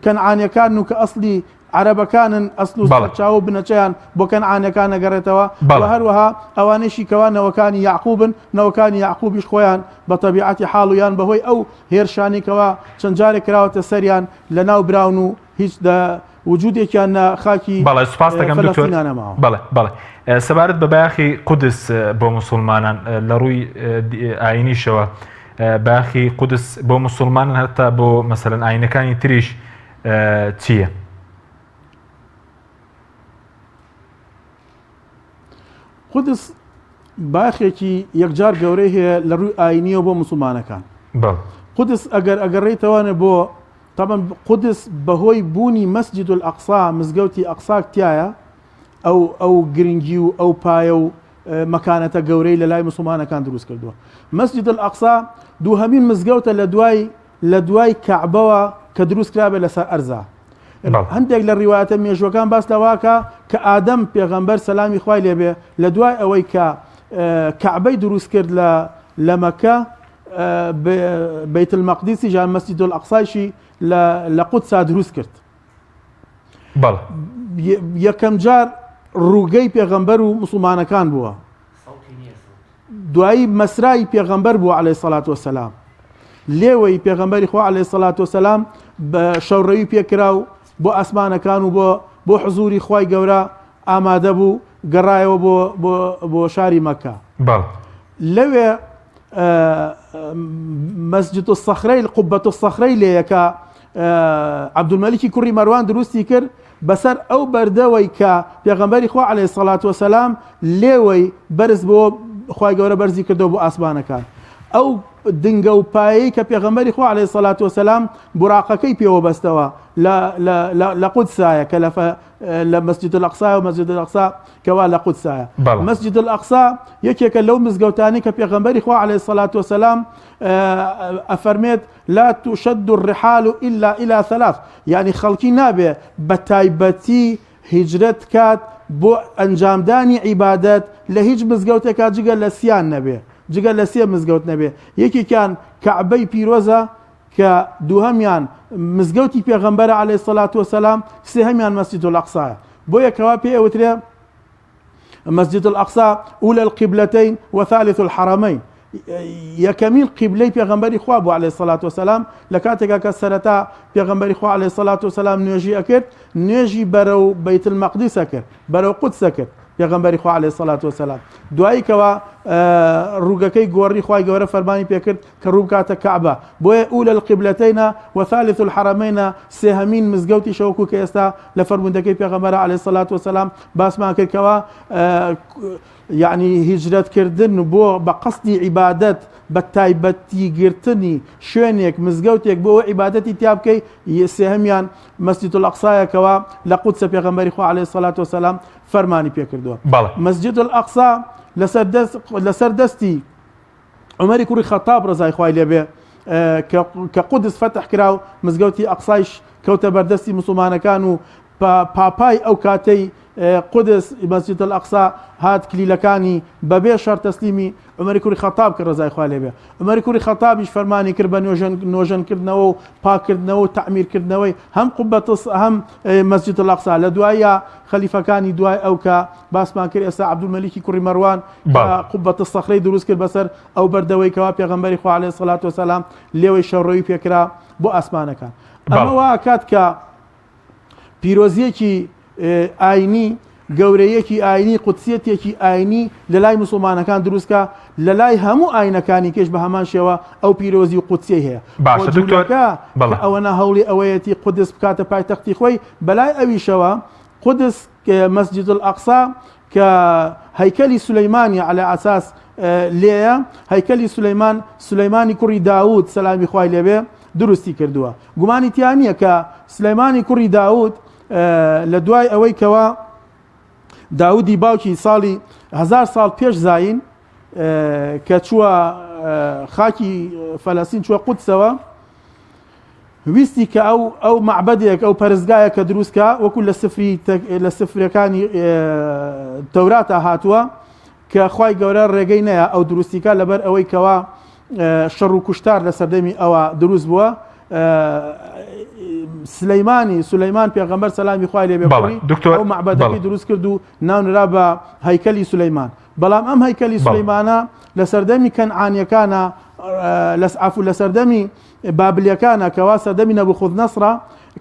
کەنعانیەکان و کە ئەسلی عربەکانن ئەسل و چاو بنەچیان بۆ کەنعانیەکان نەگەڕێتەوە هەروەها ئەوانەشی کەوا نەوەکانی یعقوبن نەوەکانی یعقوبیش خۆیان بە تەبیعەتی حاڵویان بەهۆی ئەو هێرشانێکەوە چەند جارێک کراوەتە سەریان لە ناو براون و هیچ وجودێکیان خاکی فەلەستینانەماوە. بەڵێ سەبارەت بە باخی قودس بۆ موسڵمانان لە ڕووی ئاینیشەوە باخی قودس بۆ موسڵمانان هەتا بۆ مەسەلەن ئاینەکانی تریش چییە؟ قودس باخێکی یەکجار گەورەی هەیە لە ڕووی ئاینیەوە بۆ موسڵمانەکان. قودس ئەگەر ئەگەڕێیتەوانە بۆ طبعا قودس بەهۆی بوونی مەسجد الأقصا مزگەوتی ئەقسا تایە ئەو گرنگی و ئەو پایە و مەکانەتە گەورەی لە لای موسڵمانەکان دروست کردووە. مەسجد الأقصا دووهەمین مزگەوتە لە دوای کەعبەوە کە دروست کرابێ لەسەر ئەرزا. هەندێک لە ڕیوایەتە مێژوەکان باس لەواکە کە ئادەم پێغەمبەر سەلامی خوای لێبێ لە دوای ئەوەی کە کەعبەی دروست کرد لە مەکە بەیت المەقدیسی ژان مەسجد الأقصایشی لە قودسا دروست کرد. یەکەم جار ڕووگەی پێغەمبەر و موسڵمانەکان بووە دوایی مەسرای پێغەمبەر بووە عەلەیهی سەڵات وەسەلام لێوەی پێغەمبەری خوا عەلەیهی سەڵات وەسەلام بە شەوڕەوی پێکرا و بۆ ئاسمانەکان و بۆ حزوری خوای گەورە ئامادە بوو گەڕایەوە بۆ شاری مەکە. لەوێ مەسجد الصەخرەی قوبەت الصەخرەی لێیەکە عەبدولمەلیکی کوڕی مەروان دروستی کرد بەسەر ئەو بەردەوەی کە پێغەمبەری خوا عەلەیهی سەڵات وەسەلام لێوەی بەرز بۆ خوای گەورە بەرزی کردەوە بۆ ئاسمانەکان. ئەو دنگە و پایەی کە پێغەمبەری خوا عەلەیهی سەڵات وەسەلام بوراقەکەی پێوە بەستەوە لە قودسایە کە لە مەسجد الأقصا و مەسجد الأقصا کەوا لە قودسایە. مەسجد الأقصا یەکێکە لەو مزگەوتانی کە پێغەمبەری خوا عەلەیهی سەڵات وەسەلام ئەفەرمێت لا تشد الرحال إلا إلى ثلاث، يعني خەڵکی نابێ بە تایبەتی هیجرەت کات بۆ ئەنجامدانی عیبادەت لە هیچ مزگەوتێکا جگە لە سیان نەبێ، جگە لە سێ مزگەوت نەبێ. یەکێکیان کەعبەی پیرۆزە کە دووهەمیان مزگەوتی پێغەمبەرە عەلەیهی سەڵات وەسەلام، سێهەمیان مەسجد الأقصایە. بۆ یەکەوە پێ ئەوترێ مەسجد الأقصا أولى القبلتين وثالث الحرمين، یەکەمین قیبلەی پێغەمبەری خوا بوو عەلەیهی سەڵات وەسەلام لە کاتێکا کە سەرەتا پێغەمبەری خوا عەلەیهی سەڵات وەسەلام نوێژی ئەکرد، نوێژی بەرەو بەیت المەقدیسە کرد، بەرەو قودسە کرد پێغەمبەری خوا عەلەیهی سەڵات وەسەلام. دواییکەوە ڕووگەکەی گۆڕی خوای گەورە فەرمانی پێکرد کە ڕوو بکاتە کەعبە. بۆیە ئولە القبلەتەین وثالث الحرمین سێهەمین مزگەوتی شەوەکو کە ئێستا لە فەرموودەکەی پێغەمبەرە عەلەیهی سەڵات وەسەلام باسمان کردکەوە یعنی هیجرەتکردن بۆ بە قەسدی عیبادەت بە تایبەتیگرتنی شوێنێک مزگەوتێک بۆ عیبادەتی تیا بکەی، سێهەمیان مەسجد الأقصایەکەوە لە قودسە پێغەمبەری خوا عەلەیهی سەڵات وەسەلام فەرمانی پێکردووە. مەسجد الأقصا لەسەر دەستی عومەری کوڕی خەتاب ڕەزای خوای لێبێ کە قودس فەتح کرا و مزگەوتی ئەقسایش کەوتە بەردەستی موسڵمانەکان و پاپای ئەو کاتەی قودس مەسجد الأقصا هات کلیلەکانی بەبێ شەڕ تەسلیمی عومەری کوڕی خەتاب کە ڕەزای خوا لێبێ. عومەری کوڕی خەتابیش فەرمانی کرد بە نۆژەنکردنەوە و پاکردنەوە و تەعمیرکردنەوەی هەم هەم مەسجد الأقصا. لە دوایە خەلیفەکانی دوای ئەو کە باسمان کرد ئێستا عەبدولمەلیکی کوڕی مەروان قوبەت السەخرەی دروست کرد بەسەر ئەو بەردەوەی کەوا پێغەمبەری خوا عەلەیهی سەڵات وەسەلام لێوەی شەڕۆیی پێکرا بۆ ئاسمانەکان. ئەمە وا کات کە پیرۆزیەکی ئاینی گەورەیەکی ئاینی قودسیەتێکی ئاینی لە لای موسڵمانەکان دروستکە، لە لای هەموو ئاینەکانی کێش بە هەمان شێوە ئەو پیرۆزی و قودسی هەیە. ئەوەنە هەوڵی ئەوەیەتی قودس بکاتە پایتەختی خۆی، بەلای ئەویشەوە قودس مەسجد الأقصا کە هەیکەلی سولەیمانی عەلە ئەساس لێیە، هەیکەلی سولەیمانی کوڕی داوود سەلامی خوای لێبێ دروستی کردووە. گومانی تیان نییە کە سولەیمانی کوڕی داوود لە دوای ئەوەی کەوا داودی باوکی ساڵی 1000 ساڵ پێش زاین کە چووە خاکی فەلەستین چووە قودسەوە، ویستی کە ئەو معبەدێک ئەو پەرستگایە کە دروستکە وەکو لە سفرەکانی تەوراتە هاتووە کە خوای گەورە ڕێگەی نەیە ئەو دروستیکە لەبەر ئەوەی کەوا شەڕ و کوشتار لە سەردەمی ئەوە دروست بووە. سولەیمان پێغەمبەر سەلامی خوای لێبێ ئەو معبەدەکەی دروست کرد و ناونرا بە هەیکەلی سولەیمان. بەڵام ئەم هەیکەلی سولەیمانە لە سەردەمی کەنعانیەکانە لە سەردەمی بابلیەکانە کەوا سەردەمی نەبوخودنەسڕە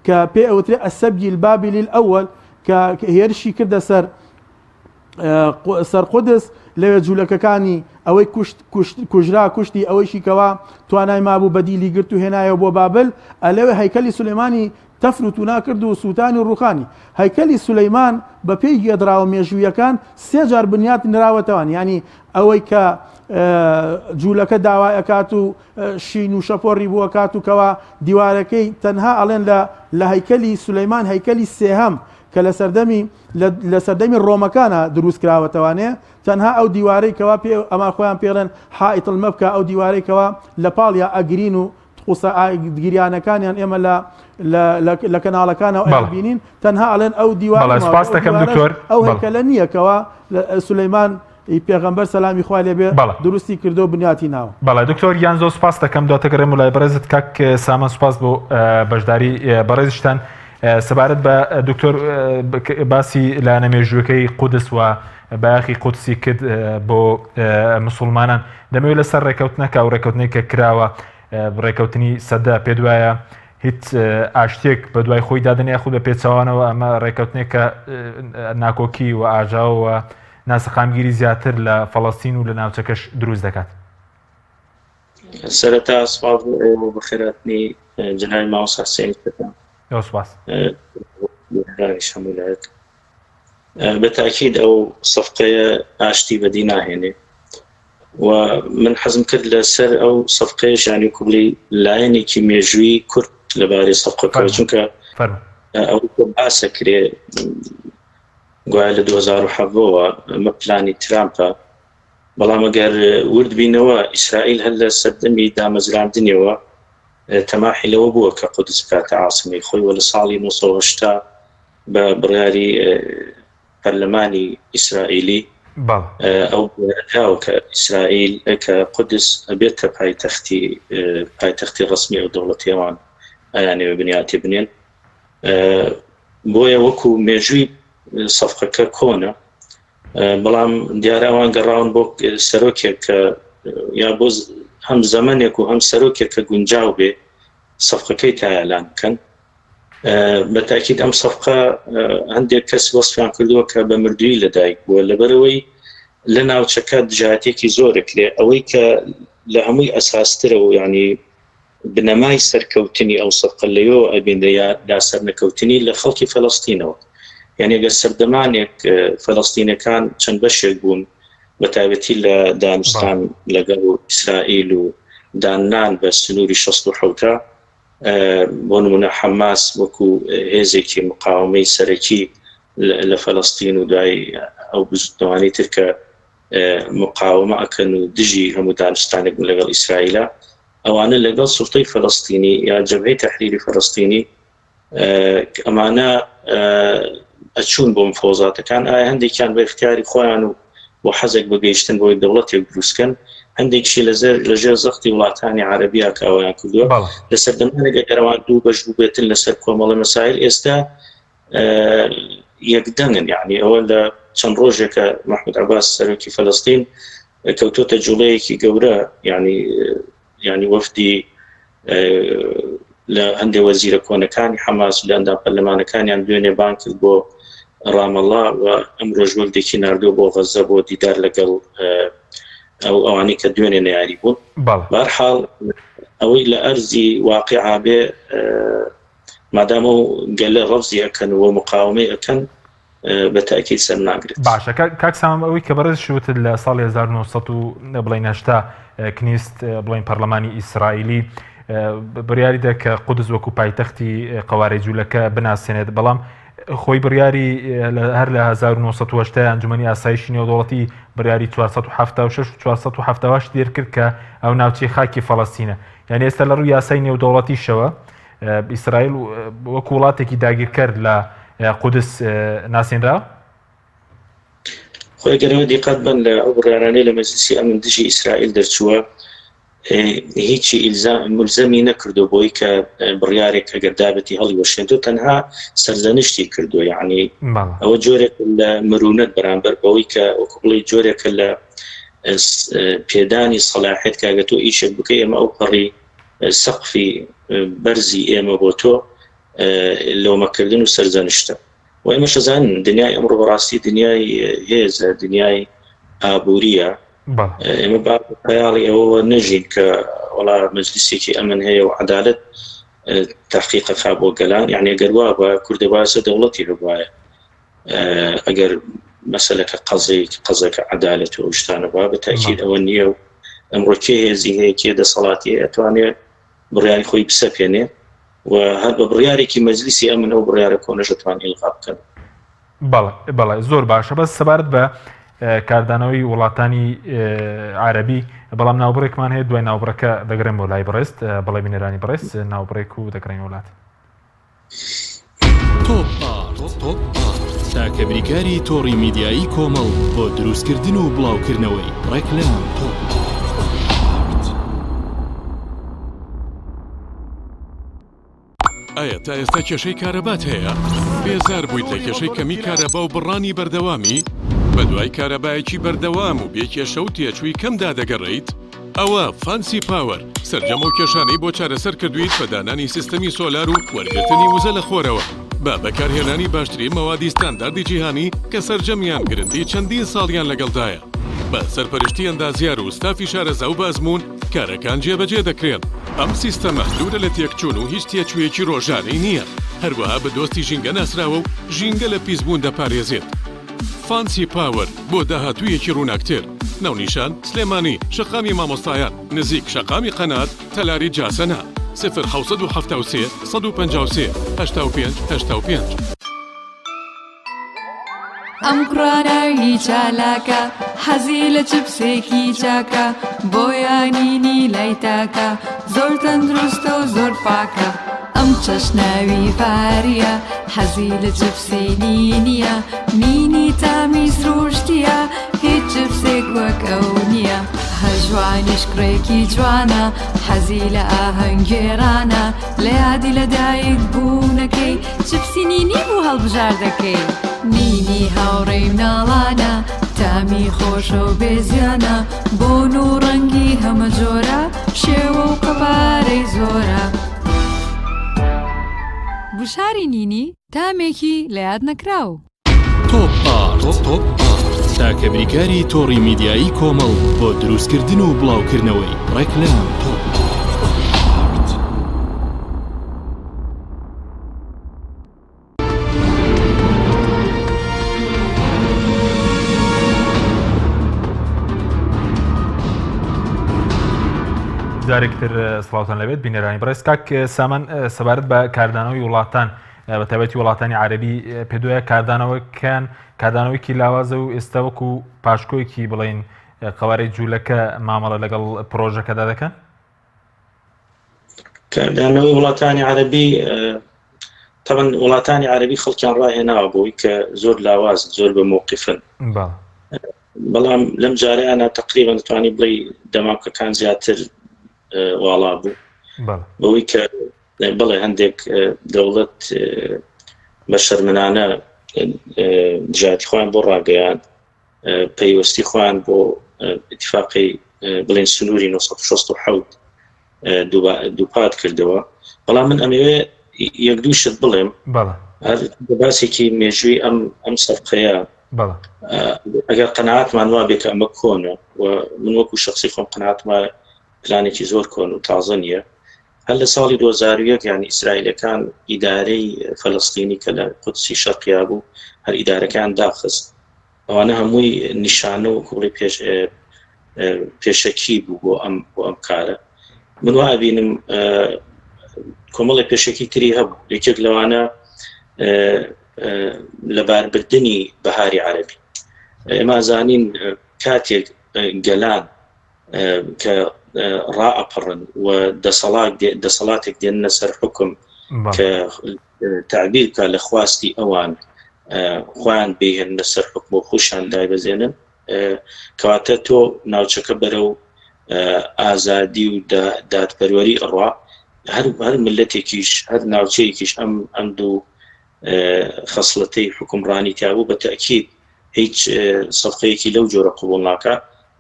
کە پێ ئەوترێ ئەسەبی البابلی الأول کە هێرشی کردە سەر قودس، لەوێ جوولەکەکانی ئەوەی کوژرا کوشتی ئەوەیشی کەوا توانای مابوو بەدیلی گرت و هێنایەوە بۆ بابل، ئەلەوێ هەیکەلی سولەیمانی تەفروت و ناکرد و سووتانی و ڕوخانی. هەیکەلی سولەیمان بە پێی گێدراوە مێژوویەکان 3 جار بنیات نراوەتەوان، ینی ئەوەی کە جوولەکە داوای ئەکات و شین و شەپۆڕی بووە کات و کەوا دیوارەکەی تەنها ئەڵێن لە هەیکەلی سولەیمان هەیکەلی سێهەم کە لە سەردەمی ڕۆمەکانە دروست کراوەتەوانێ، تەنها ئەو دیوارەی کەوا ئەما خۆیان پێڵێن حائیط المەبکە، ئەو دیوارەی کەوا لە پاڵیا ئەگرین و گریانەکانیان ئێمە لە کەناڵەکانەوە ئەبینین، تەنها ئەڵێن ئەو دیوار ئەو هەیکەلە نییە کەوا سولەیمان پێغەمبەر سەلامی خوای لێبێ دروستی کردو بنیاتی ناوە. بەڵێ دکتۆر یان زۆر سپاس دەکەم دواتەگەڕێم و لای بەڕێزت کاک سامان سپاس بۆ بەشداری بەڕێزشتان. سەبارەت بە دکتۆر باسی لە نەمێژووەکەی قودس و باخی قودسی کرد بۆ مسلمانان، دەمەوێت لەسەر ڕێکەوتنەکە و ڕێکەوتنەی کە کراوە ڕێکەوتنی سەدە پێ دوایە هیچ ئاشتێک بە دوای خۆی دادنێ خود بە پێچەوانەوە ئەمە ڕێکەوتنێک کە ناکۆکی و ئاژاوە ناسەقامگیری زیاتر لە فەڵەستین و لە ناوچەکەش دروست دەکات. سەرەتا سپاس بۆ بەخێرهاتنی جەنابی مامۆستا سەعید دەکەم. سپاس. بەتاکید ئەو سەفقەیە ئاشتی بەدی ناهێنێ ومن حەزم کرد لەسەر ئەو سەفقەیەش ینی کوبلی لایەنێکی مێژووی کورد لەبارەی سەفقەکە چونکە ئەو باسە کرێ گوایە لە 2007ەوە ئەمە پلانی ترامپە، بەڵام ئەگەر ورد بینەوە ئیسرائیل هەر لە سەردەمی دامەزراندنیەوە تەماحی لەوە بووە کە قودس بکاتە عاسمەی خۆی، وە لە ساڵی 1970 بە بڕیاری پەرلەمانی ئیسرائیلی ئەو بڕیارەکراوە کە ئیسرائیل کە قودس ئەبێتە پایتەختی ڕسمی ئەو دەوڵەتیەوان ئەیانەوە بنیاتی بنێن. بۆیە وەکو مێژووی سەفقەکە کۆنە، بەڵام دیارە ئەوان گەڕاون بۆ سەرۆکێک کە یا بۆ هەم زەمانێک و هەم سەرۆکێک کە گونجاو بێ سەفقەکەی تایالان بکەن. بەتاکید ئەم سەفقە هەندێک کەس وەسفیان کردووە کە بە مردووی لەدایک بووە لەبەرەوەی لە ناوچەکە دژایەتێکی زۆرێک لێ، ئەوەی کە لە هەمووی ئەساسترە و ینی بنەمای سەرکەوتنی ئەو سەفقە لەوێ ئەبێندە یا سەرنەکەوتنی لە خەڵکی فەڵەستینەوە. یعنی ئەگەر سەردەمانێک فەڵەستینەکان چەند بەشێک بوون بە تایبەتی لە دانوستان لەگەڵ ئیسرائیل و دانان بە سنووری 67 بۆ نمونە حەماس وەکو هێزێکی مقاومەی سەرەکی لە فەڵەستین و دوای ئەو بزوتنەوانی تر کە مقاومە ئەکەن و دژی هەموو دانوستانێک لەگەڵ ئیسرائیلە، ئەوانە لەگەڵ سوڵتەی فەڵەستینی یا جەبهەی تەحریری فەڵەستینی ئەمانە ئەچوون بۆ مفۆزاتەکان، ئایا هەندێکیان بە اختیاری خۆیان و بۆ حەزێک بەگەیشتن بۆی دەوڵەتێک دروستکەن، هەندێکشی لەژێر زەختی وڵاتانی عەرەبیە کە ئەویان کردووە لە سەردەمانێک ئەگەرەوان دوو بەش بووبێتن لەسەر کۆمەڵی مەسائل ئێستا یەکدەنگن. یعنی ئەوە لە چەند ڕۆژێکە محمود عەباس سەرۆکی فەڵەستین کەوتۆتە جوڵەیەکی گەورە، ینی وەفدی لە هەندێک وەزیرە کۆنەکانی حەماس لە ئەندام پەرلەمانەکانیان دوێنێ بان کرد بۆ ڕامەڵا و ئەمڕۆژ وەفدێکی ناردووە بۆ غەزە بۆ دیدار لەگەڵ ئەوانی کە دوێنێ نەیاری بوون. بەرحاڵ ئەوەی لە ئەرزی واقعا بێ مادامە و گەلە ڕەفزی ئەکەن و مقاومەی ئەکەن بەتاکید سەر ناگرێت. باشە کاک سام، ئەوەی کە بەڕێز شوتت لە ساڵی 1970 کنیست بڵین پەرلەمانی ئیسرائیلی بڕیاریدا کە قودس وەکو پایتەختی قەوارەی جوولەکە بناسێنێت، بەڵام خۆی بڕیاری هەر لە 1970 ئەنجومەنی ئاسایشی نێودەوڵەتی بڕیاری 476 و 478 دێر کرد کە ئەو ناوچەی خاکی فەڵەستینە. یعنی ئێستا لە ڕووی یاسای نێودەوڵەتیشەوە ئیسرائیل وەکو وڵاتێکی داگیرکرد لە قودس ناسێنرا. خۆی گەرەوە دیقەت بن لە ئەو بڕیارانەی لە مەجلیسی ئەمن دژی ئیسرائیل دەرچووە، هیچی ملزەمی نەکردو بۆی کە بڕیارێک ئەگەر دابەتی هەڵی وەشێنێتەوە تەنها سەرزەنشتی کردو. یعنی ئەوە جۆرێک لە مرونەت بەرامبەر بەوەی کە وەکو بڵێ جۆرێکە لە پێدانی سەلاحیەت کە ئەگەر تۆ ئیشێک بکەی ئێمە ئەو پەڕی سەقفی بەرزی ئێمە بۆ تۆ لۆمەکردن و سەرزەنشتە. و ئێمە شەزانن دنیای ئەمڕۆ بەڕاستی دنیای هێزە، دنیای ئابووریە. ئێمە با خەیاڵی ئەوە نەژین کە وەڵا مەجلیسێکی ئەمن هەیە و عەدالەت تەحقیقەکا بۆ گەلان. یعنی ئەگەر وا بە کوردە باسە دەوڵەتی هەبوایە، ئەگەر مەسەلەکە قەزەکە عەدالەت و شتانە با بەتاکید ئەوە نییە و ئەمڕۆ کێ هێزی هەیە کێ دەسەڵاتی ئەتوانێت بڕیاری خۆی بسەپێنێ و هەر بە بڕیارێکی مەجلیسی ئەمن ئەو بڕیارە کۆنەش دەتوانێت ئیلغا بکەن. بەڵێ زۆر باشە، بەس سەبارەت بە کاردانەوەی وڵاتانی عەرەبی، بەڵام ناوبڕێکمان هەیە دوای ناوبڕەکە دەگرێن بۆ لای بەڕێست بەڵێ بینەرانی بەڕێست ناوبڕێک و دەگرین وڵات. تۆپ چاکە بریکاری تۆڕی میدیایی کۆمەڵ بۆ دروستکردن و بڵاوکردنەوەی ڕێکلام تۆپ. ئایا تا ئێستا کێشەی کارەبات هەیە؟ بێزار بوویت لە کێشەی کەمی کارەبا و بڕانی بەردەوامی؟ بە دوای کارەبایەکی بەردەوام و بێکێشە و تێچووی کەمدا دەگەڕێیت؟ ئەوە فانسی پاوەر سەرجەم و کێشانەی بۆ چارەسەر کردویت بە دانانی سیستەمی سۆلار و وەرگرتنی وزە لە خۆرەوە بە بەکارهێنانی باشترین مەوادی ستانداردی جیهانی کە سەرجەمیان گرنگی چەندین ساڵیان لەگەڵدایە. بە سەرپەرشتی ئەندازیار و ستافی شارەزا و بازمون کارەکان جێبەجێ دەکرێن. ئەم سیستەمە دوورە لە تێکچوون و هیچ تێچوویەکی ڕۆژانەی نییە، هەروەها بە دۆستی ژینگە ناسراوە و ژینگە لە پیسبوون دەپارێزێت. فانسی پاوەر بۆ داهاتوویەکی ڕووناکتر نەونیشان سلێمانی شەقامی مامۆستایان نزیک شەقامی قەنات تەلاری جاسەنە 0 153 85 ئەم کوڕاناوی چالاکە حەزی لە چپسێکی چاکە بۆیانینی لای تاکە زۆر تەندروستە و زۆر پاکە ئەم چەشناوی پاریە حەزی لە چپسێنی نییە نینی تامی سروشتیە هیچ چپسێک وەک ئەو نییە هەژوانیش کوڕێکی جوانە حەزی لە ئاهەنگێرانە لە یادی لەدایک بوونەکەی چپسی نینی بوو هەڵبژار دەکەی نینی هاوڕێی مناڵانە تامی خۆشە و بێزیانە بۆن و ڕەنگی هەمە جۆرە شێوە و قەپارەی زۆرە بشاری نینی تامێکی لە یاد نەکراو تۆپ ئارت تاکە بریکاری تۆڕی میدیایی کۆمەڵ بۆ دروستکردن و بڵاوکردنەوەی ڕێکلام تۆپ جارێکتر سڵاوتان لەبێت بینەرانی بەڕێز کاک سامان سەبارەت بە کاردانەوەی وڵاتان بە تایبەتی وڵاتانی عەرەبی پێدوایە کاردانەوەیکی لاوازە و ئێستا وەکو پاشکۆیەکی بڵێن قەوارەی جوولەکە مامەڵە لەگەڵ پرۆژەکەدا دەکەن؟ کاردانەوەی وڵاتانی عەرەبی طبعا وڵاتانی عەرەبی خەڵکیان ڕاهێناوە بۆی کە زۆر لاواز زۆر بە موقفن بەڵام لەم جارەیانە تقریبا دەتوانی بڵێ دەماکەکان زیاتر واڵا بوو بەوەی کە بڵێ هەندێک دەوڵەت بە شەرمنانە جاتی خۆیان بۆ ڕاگەیان پەیوەستی خۆیان بۆ ئیتیفاقی بڵێن سنووری 1967 دووپات کردەوە بەڵام من ئەمەوێ یەک دوو شت بڵێم باسێکی مێژووی ئەم سەفقەیە ئەگەر قەناعەتمان وا بێ کە ئەمە کۆنە و من وەکو شخصی خۆم قەناعەتمە پلانێکی زۆر کۆن و تازە نییە هەر لە ساڵی 2001 یانی ئیسرائیلەکان ئیدارەی فەلەستینی کە لە قودسی شەرقیا بوو هەر ئیدارەکان داخست ئەوانە هەمووی نیشانە و کوڕی پێشەکی بوو بۆ ئەم کارە من وا بینم کۆمەڵی پێشەکی تری هەبوو یەکێک لەوانە لەباربردنی بەهاری عەرەبی ئێمە زانین کاتێک گەلان کە ڕائەپەڕن و دەسەڵاتێک دێنە سەر حکم کە تعبیر کە لە خواستی ئەوان خۆیان بێهێنە سەر حکم و خۆشیان دایبەزێنن کەواتە تۆ ناوچەکە بەرەو ئازادی و دادپەروەری ئەڕوا هەر ملەتێکیش هەر ناوچەیەکیش ئەم دوو خەسڵەتەی حکومڕانی تیابوو بە تەئکید هیچ سەفقەیەکی لەو جۆرە قبوڵ ناکە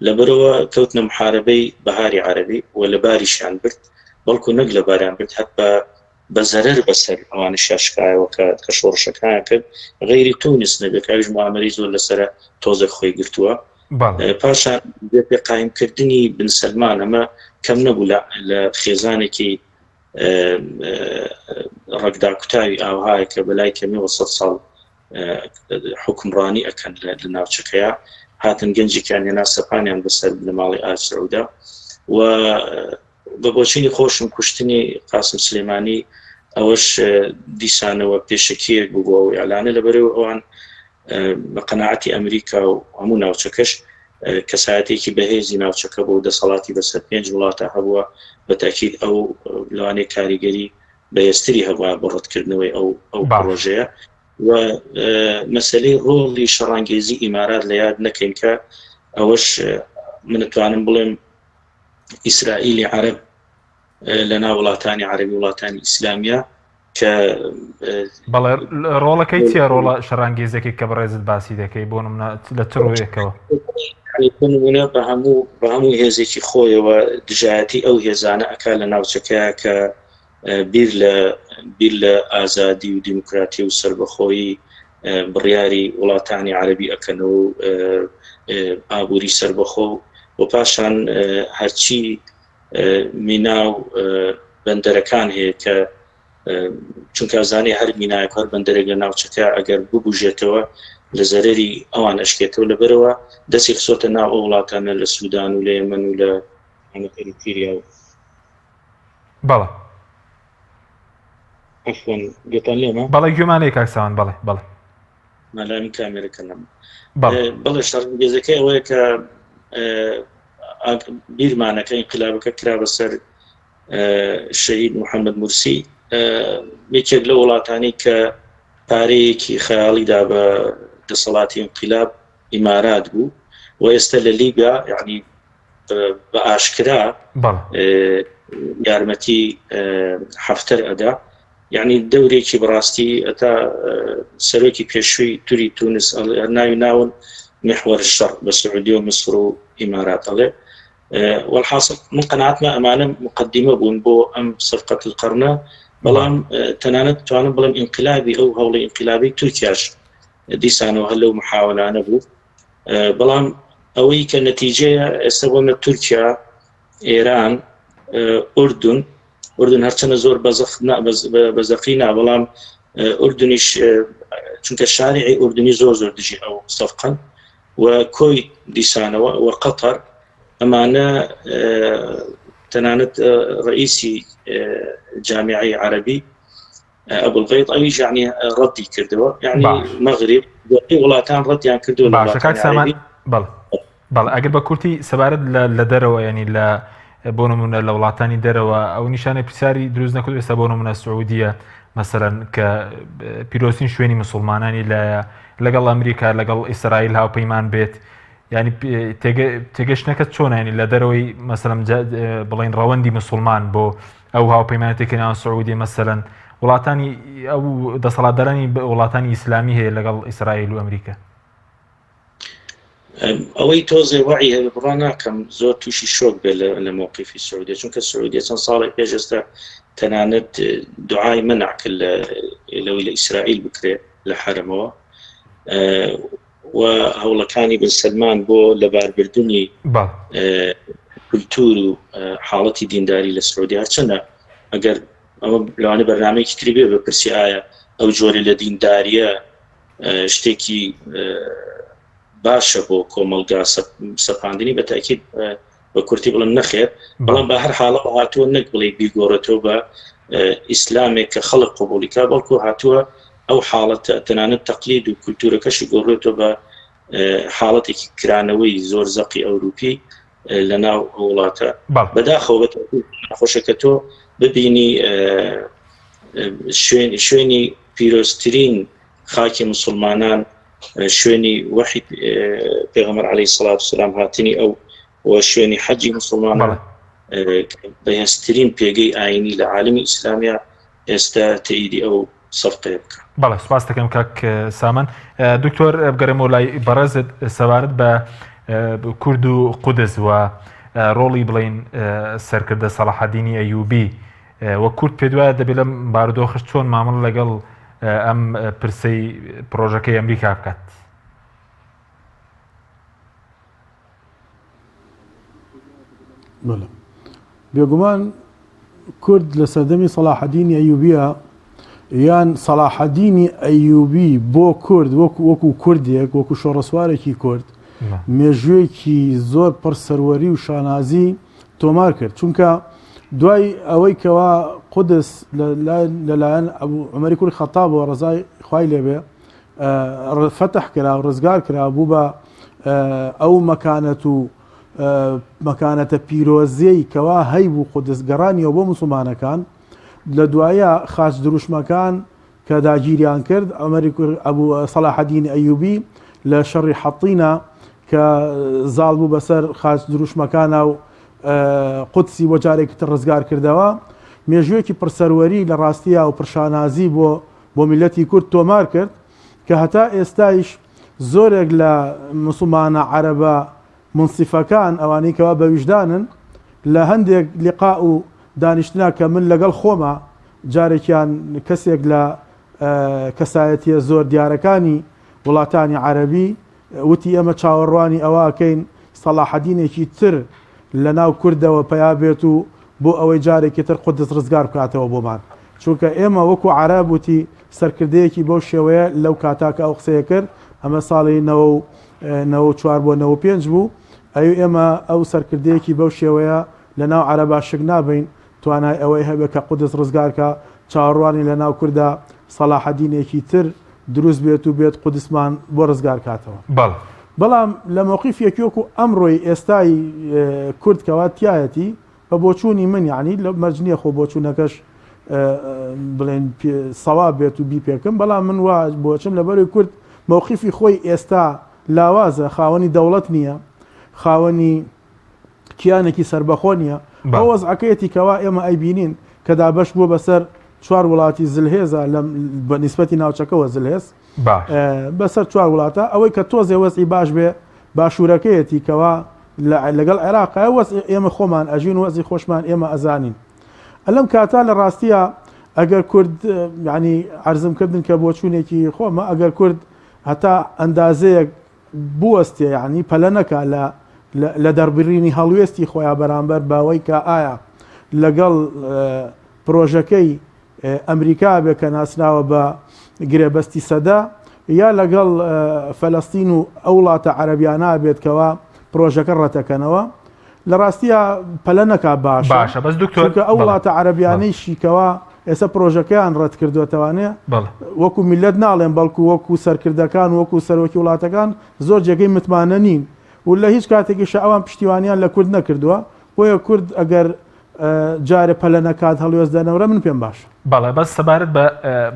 لەبەرەوە کەوتنە محارەبەی بەهاری عەرەبی و لە باریشیان برد بەڵکو نەک لە باریان برد هەر بە زەرەر بەسەر ئەوانە شاشکایەوە کە شۆڕشەکان کرد غەیری تونس نەبێت کاویش معامەری زۆر لەسرە تۆزە خۆی گرتووە پاشان بێ قایمکردنی بن سەلمان ئەمە کەم نەبوو لە خێزانێکی ڕەگدا کوتاوی ئاوهایە کە بەلای کەمیەوە 100 ساڵ حکمڕانی ئەکەن لە ناوچەکەیە هاتن گەنجێکیان هێنا سەپانیان بەسەر لە ماڵی ئال سەعوودە و بە بۆچینی خۆشم کوشتنی قاسم سلێمانی ئەوەش دیسانەوە پێشەکیەک بوو بۆ ئەوەی ئەلانە لەبەرەوە ئەوان بە قەناعەتی ئەمریکا و هەموو ناوچەکەش کەسایەتێکی بەهێزی ناوچەکە بۆ دەسەڵاتی بەسەر 5 وڵاتە هەبووە بە تاکید ئەو لەوانەیە کاریگەری بەهێزتری هەبووە بۆ ڕەتکردنەوەی ئەو پرۆژەیە و مەسەلەی ڕۆڵی شەڕانگێزی ئیمارات لە یاد نەکەین کە ئەوەش منتوانم بڵێم ئیسرائیلی عەرەب لە ناو وڵاتانی عەرەبی وڵاتانی ئیسلامیە کە بەڵێ ڕۆڵەکەی چیە ڕۆڵە شەڕانگێزەکەی کە بەڕێزت باسی دەکەی بۆ نمونە لە چڕوەیەکەوە بە هەموو هێزێکی خۆیەوە دژایەتی ئەو هێزانە ئەکا لە ناوچەکەیە کە بیر لە ئازادی و دیموکراتی و سربەخۆیی بڕیاری وڵاتانی عەرەبی ئەکەنەوە ئابووری سربەخۆ و پاشان هەرچی میناو بەندەرەکان هەیە کە چونکە زانێ هەر مینایەک هەر بەندەرێک لە ناوچەکە ئەگەر ببوژێتەوە لە زەرری ئەوان ئەشکێتەوە لەبەرەوە دەستی خسۆتە ناو ئەو وڵاتانە لە سوودان و لە یەمەن و لە ئەریتریا و بەڵێ گوێتان لێمە بەڵێ گوێمانەیە کاکسان بەڵێ بەڵێ مالامی کامێرەکە نەم بەڵێ بەڵێ شەڕگێزەکەی ئەوەیە کە بیرمانەکە ئینقلابەکە کرا بەسەر شەهید محەممەد مورسی یەکێک لە وڵاتانی کە پارەیەکی خەیاڵیدا بە دەسەڵاتی ئینقلاب ئیمارات بوو و ئێستا لە لیبیا یعنی بە ئاشکرا یارمەتی حەفتەر ئەدا یعنی دەورێکی بەڕاستی ئەتا سەرۆکی پێشووی توری تونس ناوی ناون محور الشر بە سعودی و مصر و ئیمارات ئەڵێ والحاصل من قەناعەتمە ئەمانە مقدمە بوون بۆ ئەم صفقة القرنە بەڵام تەنانەت توانم بڵێم ئینقلابی ئەو هەوڵی ئینقلابی تورکیاش دیسانەوە هەر لەو محاولانە بوو بەڵام ئەوەی کە نەتیجەیە ئێستا بۆمە تورکیا ئێران ئوردون هەرچەنە زۆر بەزەقینا بەڵام ئوردنیش چونکە شارعی ئوردنی زۆر دژی ئەو سەفقەن و کۆی دیسانەوە و قەتەر ئەمانە تەنانەت ڕئیسی جامیعەی عەرەبی ئەبولغەیت ئەویش یعنی ڕەتی کردەوە یعنی مەغریب وڵاتان ڕەتیان کردووە بەڵێ ئەگەر بە کورتی سەبارەت لە دەرەوە ینی لە بۆ نمونە لە وڵاتانی دەرەوە ئەو نیشانە پرسیاری دروست نەکرد ئێستا بۆ نمونە سعودیە مەسەلەن کە پیرۆستین شوێنی مسلمانانی لەگەڵ ئەمریکا لەگەڵ ئیسرائیل هاوپەیمان بێت ینی تێگەشتنەکە چۆنانی لە دەرەوەی مەسەلەن بڵین ڕەوەندی مسلمان بۆ ئەو هاوپەیمانەتێکی ناو سعودی مەسەلەن وڵاتانی ئەو دەسەڵاتدارانی وڵاتانی ئیسلامی هەیە لەگەڵ ئیسرائیل و ئەمریکا ئەوەی تۆزێ وعی هەیە بڕا ناکەم زۆر تووشی شۆک بێ لە مووقیفی سعودیە چونکە سعودیە چەند ساڵێک پێش ئێستا تەنانەت دوعای منع کرد لەوەی لە ئیسرائیل بکرێ لە حرەمەوە و هەوڵەکانی بن سلمان بۆ لەباربردنی کولتور و حاڵەتی دینداری لە سعودی هەرچەنە ئەگەر ئەمە لەوانە بەرنامەیەکی تری بێ بپرسی ئایا ئەو جۆرە لە دینداریە شتێکی باشە بۆ کۆمەلگا سەپاندنی بە تاکید بە کورتی بڵم نەخێر بەڵام بە هەر حاڵە هاتووە نەک بڵێ بیگۆڕێتەوە بە ئیسلامێک کە خەڵق قبولیکا بەڵکو هاتووە ئەو حاڵەتە تەنانەت تەقلید و کولتورەکەشی گۆڕێتەوە بە حاڵەتێکی کرانەوەی زۆر زەقی ئەوروپی لە ناو وڵاتە بەداخەوە ناخۆشەکە تۆ ببینی شوێنی پیرۆزترین خاکی مسلمانان شوێنی وحی پێغەمبەر عەلەیهی سەڵات وسەلام هاتنی ئەو و شوێنی حەجی مسلمانان بەهێزترین پێگەی ئاینی لە عالمی ئیسلامیا ئێستا تەئیدی ئەو سەفقەیە بکە. بەڵێ سوپاس دەکەم کاک سامان. دکتۆر بگەڕێمەوە لای بەڕێزت سەبارەت بە کورد و قودس و ڕۆڵی بڵین سەرکردە سەلاحەدینی ئەیوبی وە کورد پێ دوایە دەبێت لەم بارودۆخش چۆن مامەڵ لەگەڵ ئەم پرسەی پرۆژەکەی ئەمریکا بکات. بێگومان کورد لە سەردەمی سەلاحەدینی ئەیوبیە یان سەلاحەدینی ئەیوبی بۆ کورد وەکو کوردێک وەکو شۆڕەسوارێکی کورد مێژوویەکی زۆر پڕسەروەری و شانازی تۆمار کرد چونکە دوای ئەوەی کەوا قودس لەلایەن عومەری کوڕی خەتابەوە ڕزای خوای لێبێ فتح کرا و ڕزگار کرا بوو بە ئەو مەکانەت و مەکانەتە پیرۆزیەی کەوا هەیبوو قودس گەڕانیەوە بۆ موسڵمانەکان لە دوایە خاچ دروشمەکان کە داگیریان کرد ئەبوو سەلاحەدین ئەیوبی لە شەڕی حەطینە کە زاڵ بوو بەسەر خاچ دروشمەکانە و قودسی بۆ جارێکی تر ڕزگار کردەوە مێژوویەکی پرسەروەری لە ڕاستیە و پرشانازی بۆ میلەتی کورد تۆمار کرد کە هەتا ئێستایش زۆرێک لە موسڵمانە عەرەبە منسیفەکان ئەوانەی کەوا بە ویژدانن لە هەندێک لیقا و دانیشتنا کە من لەگەڵ خۆمە جارێکیان کەسێک لە کەسایەتیە زۆر دیارەکانی وڵاتانی عەرەبی وتی ئەمە چاوەڕوانی ئەوەکەین سەلاحەدینێکی تر لە ناو کوردەوە پیا بێت و بۆ ئەوەی جارێکی تر قودس ڕزگار بکاتەوە بۆمان چونکە ئێمە وەکو عەرەب وتی سەرکردەیەکی بەو شێوەیە لەو کاتاکە ئەو قسەیە کرد ئەمە ساڵی 94 بۆ 95 بوو ئەو ئێمە ئەو سەرکردەیەکی بەو شێوەیە لە ناو عەرەبا شک نابین توانای ئەوەی هەبێت کە قودس ڕزگارکە چاوەڕوانی لە ناو کووردا سەلاحەدینێکی تر دروست بێت و بێت قودسمان بۆ ڕزگار کاتەوە. بەڵام لە مۆقیفێکی وەکو ئەمڕۆی ئێستای کوردکەوە تایەتی بە بۆچوونی من یعنی لە مەرجنیە خۆ بۆچوونەکەش بڵێن سەوا بێت و بی پێکەم بەڵام من وا بۆچم لەبەروی کورد مۆقیفی خۆی ئێستا لاوازە خاوەنی دەوڵەت نییە خاوەنی کیانێکی سربەخۆ نییە بە وەزعەکەیەتی کەوا ئێمە ئەیبینین کە دابەش بووە بەسەر 4 وڵاتی زلهێزە بە نیسبەتی ناوچەکەەوە زلهێز بەسەر 4 وڵاتە ئەوەی کە تۆزێ وەزعی باش بێ باشوورەکەیەتی کەوا لەگەڵ عێراقا وەزعی ئێمە خۆمان ئەژین وەزعی خۆشمان ئێمە ئەزانین ئەلەم کاتا لە ڕاستیە ئەگەر کورد ینی عەرزمکردن کە بۆ چوونێکی خۆمە ئەگەر کورد هەتا ئەندازەیەک بوەستێ یعنی پەلە نەکا لە دەربڕینی هەڵوێستی خۆیان بەرامبەر باوەی کە ئایا لەگەڵ پرۆژەکەی ئەمریکا بێ کە ناسناوە بە گرێبەستی سەدا یا لەگەڵ فەلەستین و ئەو وڵاتە عەرەبیانە بێتکەوە پرۆژەکە ڕەتەکەنەوە لە ڕاستیە پەلە نەکا باشە بەس دکتۆر ئەو وڵاتە عەرەبیانەی شیکەوە ئێستا پرۆژەکەیان ڕەت کردوێتەوانێ وەکو میلەت ناڵێن بەڵکو وەکو سەرکردەکان وەکو سەرۆکی وڵاتەکان زۆر جێگەی متمانە نین و لە هیچ کاتێکی ئەوان پشتیوانیان لە کورد نەکردووە بۆیە کورد ئەگەر جارێ پەلە نەکات هەڵوێز دەنەوڕە من پێم باش بەڵێ بەس سەبارەت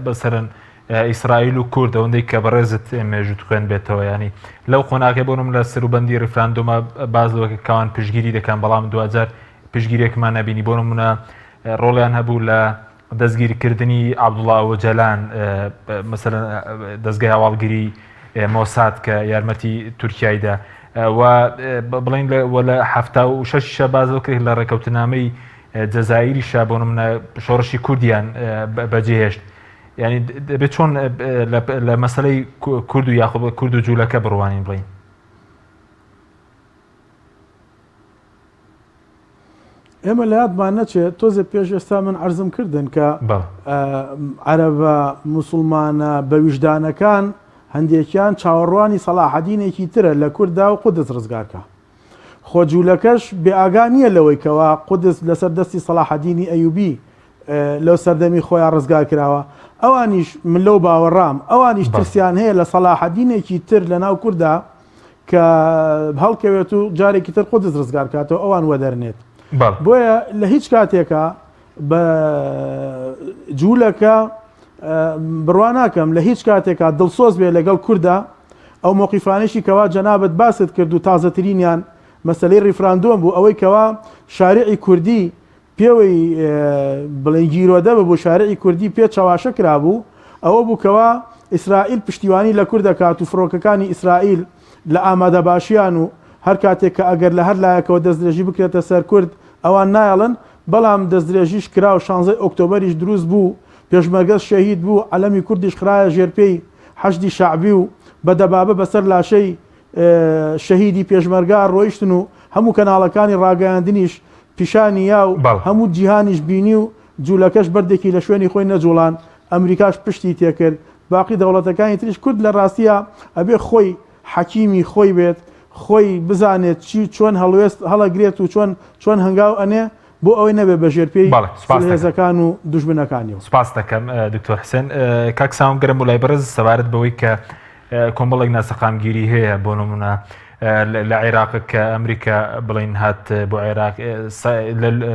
بەسەرن ئیسرائیل و کورد ئەوەندەی کە بەڕێزت مێژوت خوێن بێتەوە ینی لەو خۆناکە بۆنم لە سەروبەندی ڕیفراندۆمە بازەوەکە کاوان پشگیری دەکەن بەڵام 2000 پشگیرێکمان نەبینی بۆ نمونە ڕۆڵیان هەبوو لە دەستگیرکردنی عەبدوڵڵا ئۆجەلان مەسەلەن دەستگای هەواڵگیری مۆساد کە یارمەتی تورکیایدا و بڵین لە 76 بازەوە کرد لە ڕێکەوتنامەی جەزائیریشا بۆ نمونە شۆڕشی کوردیان بەجێهێشت ینی دەبێت چۆن لە مەسەلەی کورد و یاخۆ کورد و جوولەکە بڕوانین بڵین ئێمە لە یادمان نەچێت تۆزە پێش ئێستا من عەرزم کردن کە عەرەبە موسڵمانە بە ویژدانەکان هەندێکیان چاوەڕوانی سەلاحەدینێکی ترە لە کووردا و قودس ڕزگارکە خۆ جوولەکەش بێئاگا نییە لەوەی کەوا قودس لەسەر دەستی سەلاحەدینی ئەیوبی لەو سەردەمی خۆیان ڕزگار کراوە ئەوانیش من لەو باوەڕام ئەوانیش ترسیان هەیە لە سەلاحەدینێکی تر لە ناو کووردا کە هەڵکەوێت و جارێکی تر قودس ڕزگار کاتەوە ئەوان وەدەرنێت بۆیە لە هیچ کاتێکە بە جوولەکە بڕوا ناکەم لە هیچ کاتێکە دڵسۆز بێ لەگەڵ کووردا ئەو مۆقیفانێکی کەوا جەنابەت باست کرد و تازەترینیان مەسەلەی ڕیفراندۆم بوو ئەوەی کەوا شارعی کوردی پێوەی بڵێن گیرۆدە بە بۆ شارعی کوردی پێ چاواشە کرابوو ئەوە بوو کەوا ئیسرائیل پشتیوانی لە کورد دەکات و فڕۆکەکانی ئیسرائیل لە ئامادە باشیان و هەر کاتێک کە ئەگەر لە هەر لایەکەوە دەستدرێژی بکرێتە سەر کورد ئەوان نایڵن بەڵام دەستدرێژیش کرا و 16 ئۆکتۆبەریش دروست بوو پێشمەرگەز شەهید بوو عەلەمی کوردیش خرایە ژێرپێی حەشدی شەعبی و بەدەبابە بەسەر لاشەی شەهیدی پێشمەرگا ڕۆیشتن و هەموو کەناڵەکانی ڕاگەیاندنیش پیشانی یا و هەموو جیهانیش بینی و جوولەکەش بەردێکی لە شوێنی خۆی نەجوڵان ئەمریکاش پشتی تێکرد باقی دەوڵەتەکانی تریش کورد لە ڕاستیە ئەبێ خۆی حەکیمی خۆی بێت خۆی بزانێت چی چۆن هەڵوێست هەڵەگرێت و چۆن هەنگاو ئەنێ بۆ ئەوەی نەبێ بە ژێرپێی هێزەکان و دوژمنەکانیەوە. سپاس دەکەم دکتۆر حسێن کاک ساوم گەرم و لای بەرز سەبارەت بەوەی کە کۆمەڵێک ناسەقامگیری هەیە بۆ نمونە لە عێراق کە ئەمریکا بڵین هات بۆ عێراق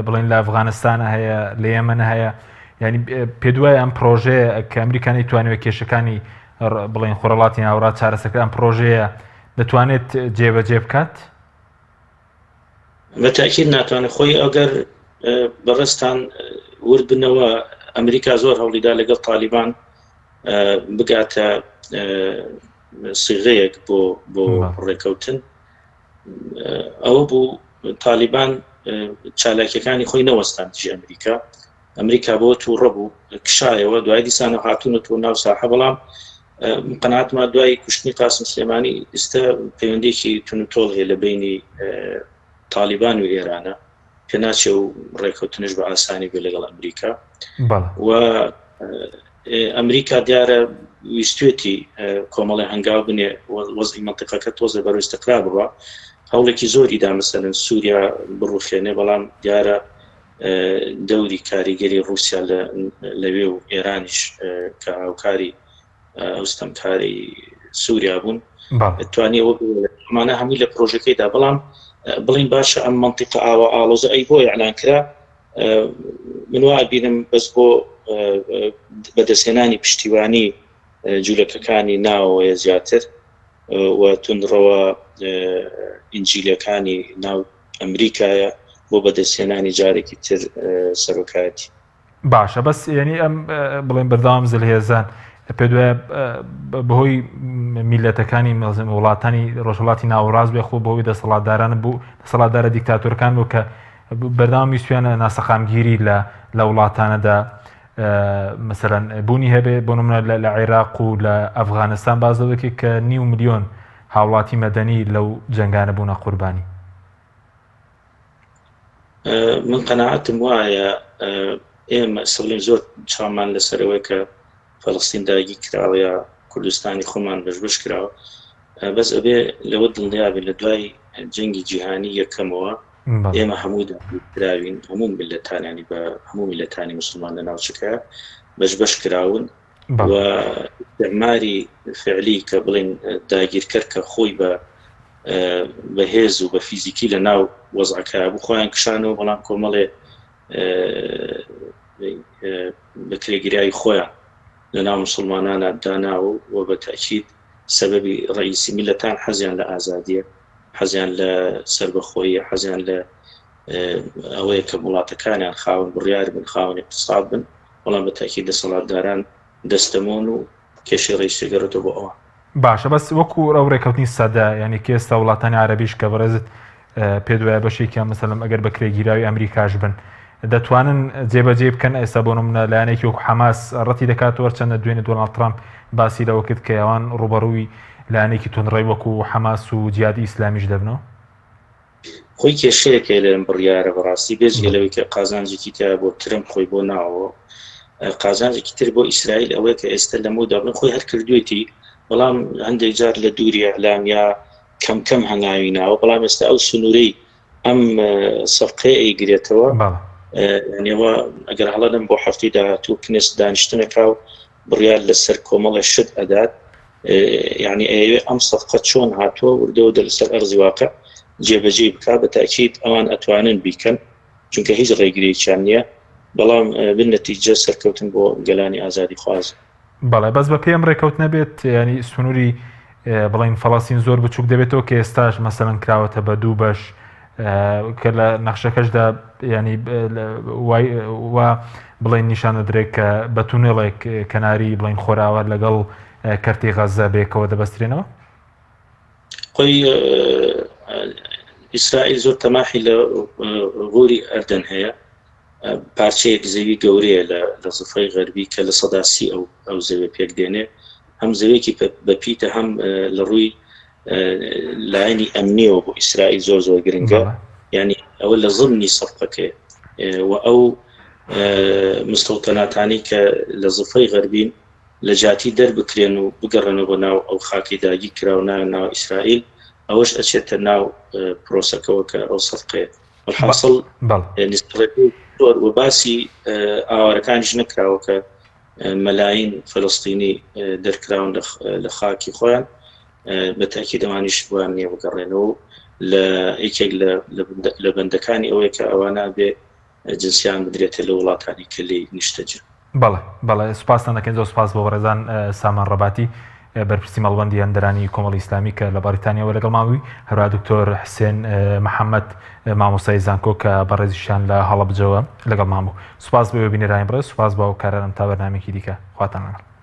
بڵین لە ئەفغانستانە هەیە لە یەمەنە هەیە ینی پێدوای ئەم پرۆژەیە کە ئەمریکانی توانێت کێشەکانی بڵین خۆرەڵاتی هاوڕات چارەسەکە ئەم پرۆژەیە دەتوانێت جێبەجێ بکات؟ بەتاکید ناتوانێت خۆی ئەگەر بەڕستان ورد بنەوە ئەمریکا زۆر هەوڵیدا لەگەڵ تالیبان بگاتە سیغەیەک بۆ ڕێکەوتن ئەوە بوو تالیبان چالاکیەکانی خۆی نەوەستاندژی ئەمریکا بۆ تووڕە بوو کشایەوە دوای دیسانە هاتوونەوە ناو ساحە بەڵام قەناعەتمان دوای کوشتنی قاسم سلێمانی ئێستا پەیوەندێکی تونوتۆڵ هەیە لە بینی تالیبان و ئێرانە پێناچێ و ڕێکەوتنش بە ئاسانی بێ لەگەڵ ئەمریکا و ئەمریکا دیارە ویستێتی کۆمەڵی هەنگاو بنێ وەزعی منطقەکە تۆزە بەرەو استقرار بڕە هەوڵێکی زۆری دا مەسەلەن سووریا بڕوخێنێ بەڵام دیارە دەوری کاریگەری رووسیا لەوێ و ئێرانیش کە هاوکاری ئەوستەمکاری سووریا بوون توانی ئەومانە هەمووی لە پرۆژەکەیدا بەڵام بڵین باشە ئەم منطقە ئاوە ئاڵۆزە ئەی بۆ ئیعلان کرا من وا بینم بەس بۆ بەدەستهێنانی پشتیوانی جوولەکەکانی ناوەیە زیاتر و تونڕەوە ئینجیلەکانی ناو ئەمریکایە بۆ بەدەستهێنانی جارێکی تر سەرۆکایەتی باشە بەس یعنی ئەم بڵێن بەردەوام زلهێزان پێ دوایە بەهۆی میلەتەکانی وڵاتانی ڕۆژهڵاتی ناوەڕاست بێ خۆ بەهۆی دەسەڵاتداران بوو دەسەڵاتدارە دیکتاتۆرەکان بوو کە بەردەوام ویستیانە ناسەخامگیری لە وڵاتانەدا مثلەن بوونی هەبێ بۆ نمونە لە عێراق و لە ئەفغانستان بازەوەکی کە 9 ملیۆن هاوڵاتی مەدەنی لەو جەنگانە بوونە قوربانی من قەناعەتم وایە ئێمە سڵیم زۆر چامان لەسەرەوەی کە فەڵەستین داگی کراوە یا کوردستانی خۆمان بەشبش کراوە بەس ئەبێ لەوە دڵنیابێ لە دوای جەنگی جیهانی یەکەمەوە ئێمە هەموو داگیراوین هەموو میلەتانی بە هەموو میلەتانی مسلمان لە ناوچەکە بەشبەش کراون و ئیستعماری فعلی کە بڵێن داگیرکەر کە خۆی بە هێز و بە فیزیکی لە ناو وەزعەکە بوو خۆیان کشانەوە بەڵام کۆمەڵێ بەکرێگیریایی خۆیان لە ناو مسلمانانە داناوە و بە تاکید سەبەبی ڕئیسی میلەتان حەزیان لە ئازادیە حەزیان لە سەربەخۆیی حەزیان لە ئەوەیە کە وڵاتەکانیان خاون بڕیار بن خاوەنی اقتصاد بن بەڵام بە تاکید دەسەڵاتداران دەستەمۆن و کێشی ڕێیشتەگەڕێتەوە بۆ ئەوە باشە بەس وەکو ئەو ڕێکەوتنی سەدا ینی کە ئێستا وڵاتانی عەرەبیش کە بەڕێزت پێ دوایە بەشێکیان مەسەلەن ئەگەر بە کرێگیراوی ئەمریکاش بن دەتوانن جێبەجێ بکەن ئێستا بۆ نمونە لایەنێکی وەکو حەماس ڕەتی دەکاتەوە چەندە دوێنێ دۆناڵد ترامپ باسی لەوە کرد کە ئەوان ڕوبەڕووی لایەنێکی تونڕەی وەکو حەماس و جیهادی ئیسلامیش دەبنەوە خۆی کێشەیەکە لەم بڕیارە بەڕاستی بێجگە لەوەی کە قازانجێکی تیا بۆ ترمپ خۆی بۆ ناوە قازانجێکی تر بۆ ئیسرائیل ئەوەیە کە ئێستا لەمەودا بن خۆی هەر کردوێتی بەڵام هەندێک جار لە دووری ئەعلام یا کەم هەنگاوی ناوە بەڵام ئێستا ئەو سنوورەی ئەم سەفقەیە ئەیگرێتەوە یانەوە ئەگەر هەڵەدەم بۆ هەفتەی داهاتوو کنێس دانیشتنەکە و بڕیار لەسەر کۆمەڵە شت ئەدات یعنی ئەوێ ئەم سەفقە چۆن هاتووە وردەوە لەسەر ئەرزی واقع جێبەجێ بکا بە تاکید ئەوان ئەتوانن بیکەن چونکە هیچ ڕێگریەکیان نییە بەڵام بنەتیجە سەرکەوتن بۆ گەلانی ئازادی خواز بەڵێ بەس بە پێم ڕێکەوت نەبێت ینی سنووری بڵین فەڵەستین زۆر بچووک دەبێتەوە کە ئێستاش مەسەلەن کراوەتە بە دوو بەش کە لە نەخشەکەشدا ینی وا بڵین نیشانە درێت کە بە تونێڵێک کەناری بڵین خۆراوە لەگەڵ کەرتی غەزە بێکەوە دەبەسترێنەوە خۆی ئیسرائیل زۆر تەماحی لە غۆری ئەردەن هەیە پارچەیەک زەوی گەورەیە لە زفەی غەربی کە لە سەداسی ئەو زەوێ پێک دێنێ هەم زەوێکی بەپیتە هەم لە ڕووی لایەنی ئەمنیەوە بۆ ئیسرائیل زۆر گرنگە ینی ئەوە لە ضمنی سەفقەکەیە و ئەو مستەوتەناتانی کە لە زفەی غەربین لە جاتی دەربکرێن و بگەڕێنەوە بۆ ناو ئەو خاکی داگی کراو ناو ئیسرائیل ئەوەش ئەچێتە ناو پرۆسەکەەوە کە ئەو سەفقەیە حاصل و باسی ئاوارەکانیش نەکراوە کە مەلاین فەلەستینی دەرکراون لە خاکی خۆیان بە تاکید دەمانیش بوان نییە بگەڕێنەوە لە یەکێک لە بەندەکانی ئەوەیە کە ئەوانە بێ جنسیان بدرێتە لە وڵاتانی کلی نیشتەجە بەڵێ سوپاسان دەکەین زۆر سوپاس بۆ بەڕێزان سامان ڕەباتی بەرپرسی مەڵبەندی هەندەرانی کۆمەڵی ئیسلامی کە لە بەریتانیاوە لەگەڵ ماوی هەروە دکتۆر حسێن محەممەد مامۆستای زانکۆ کە بەڕێزیشان لە هەڵەبجەوە لەگەڵ مامبوو سوپاس بۆ بینێرانی بڕێز سوپاس بۆ کارەرم تا بەرنامێکی دیکە خواتان لەگەڵ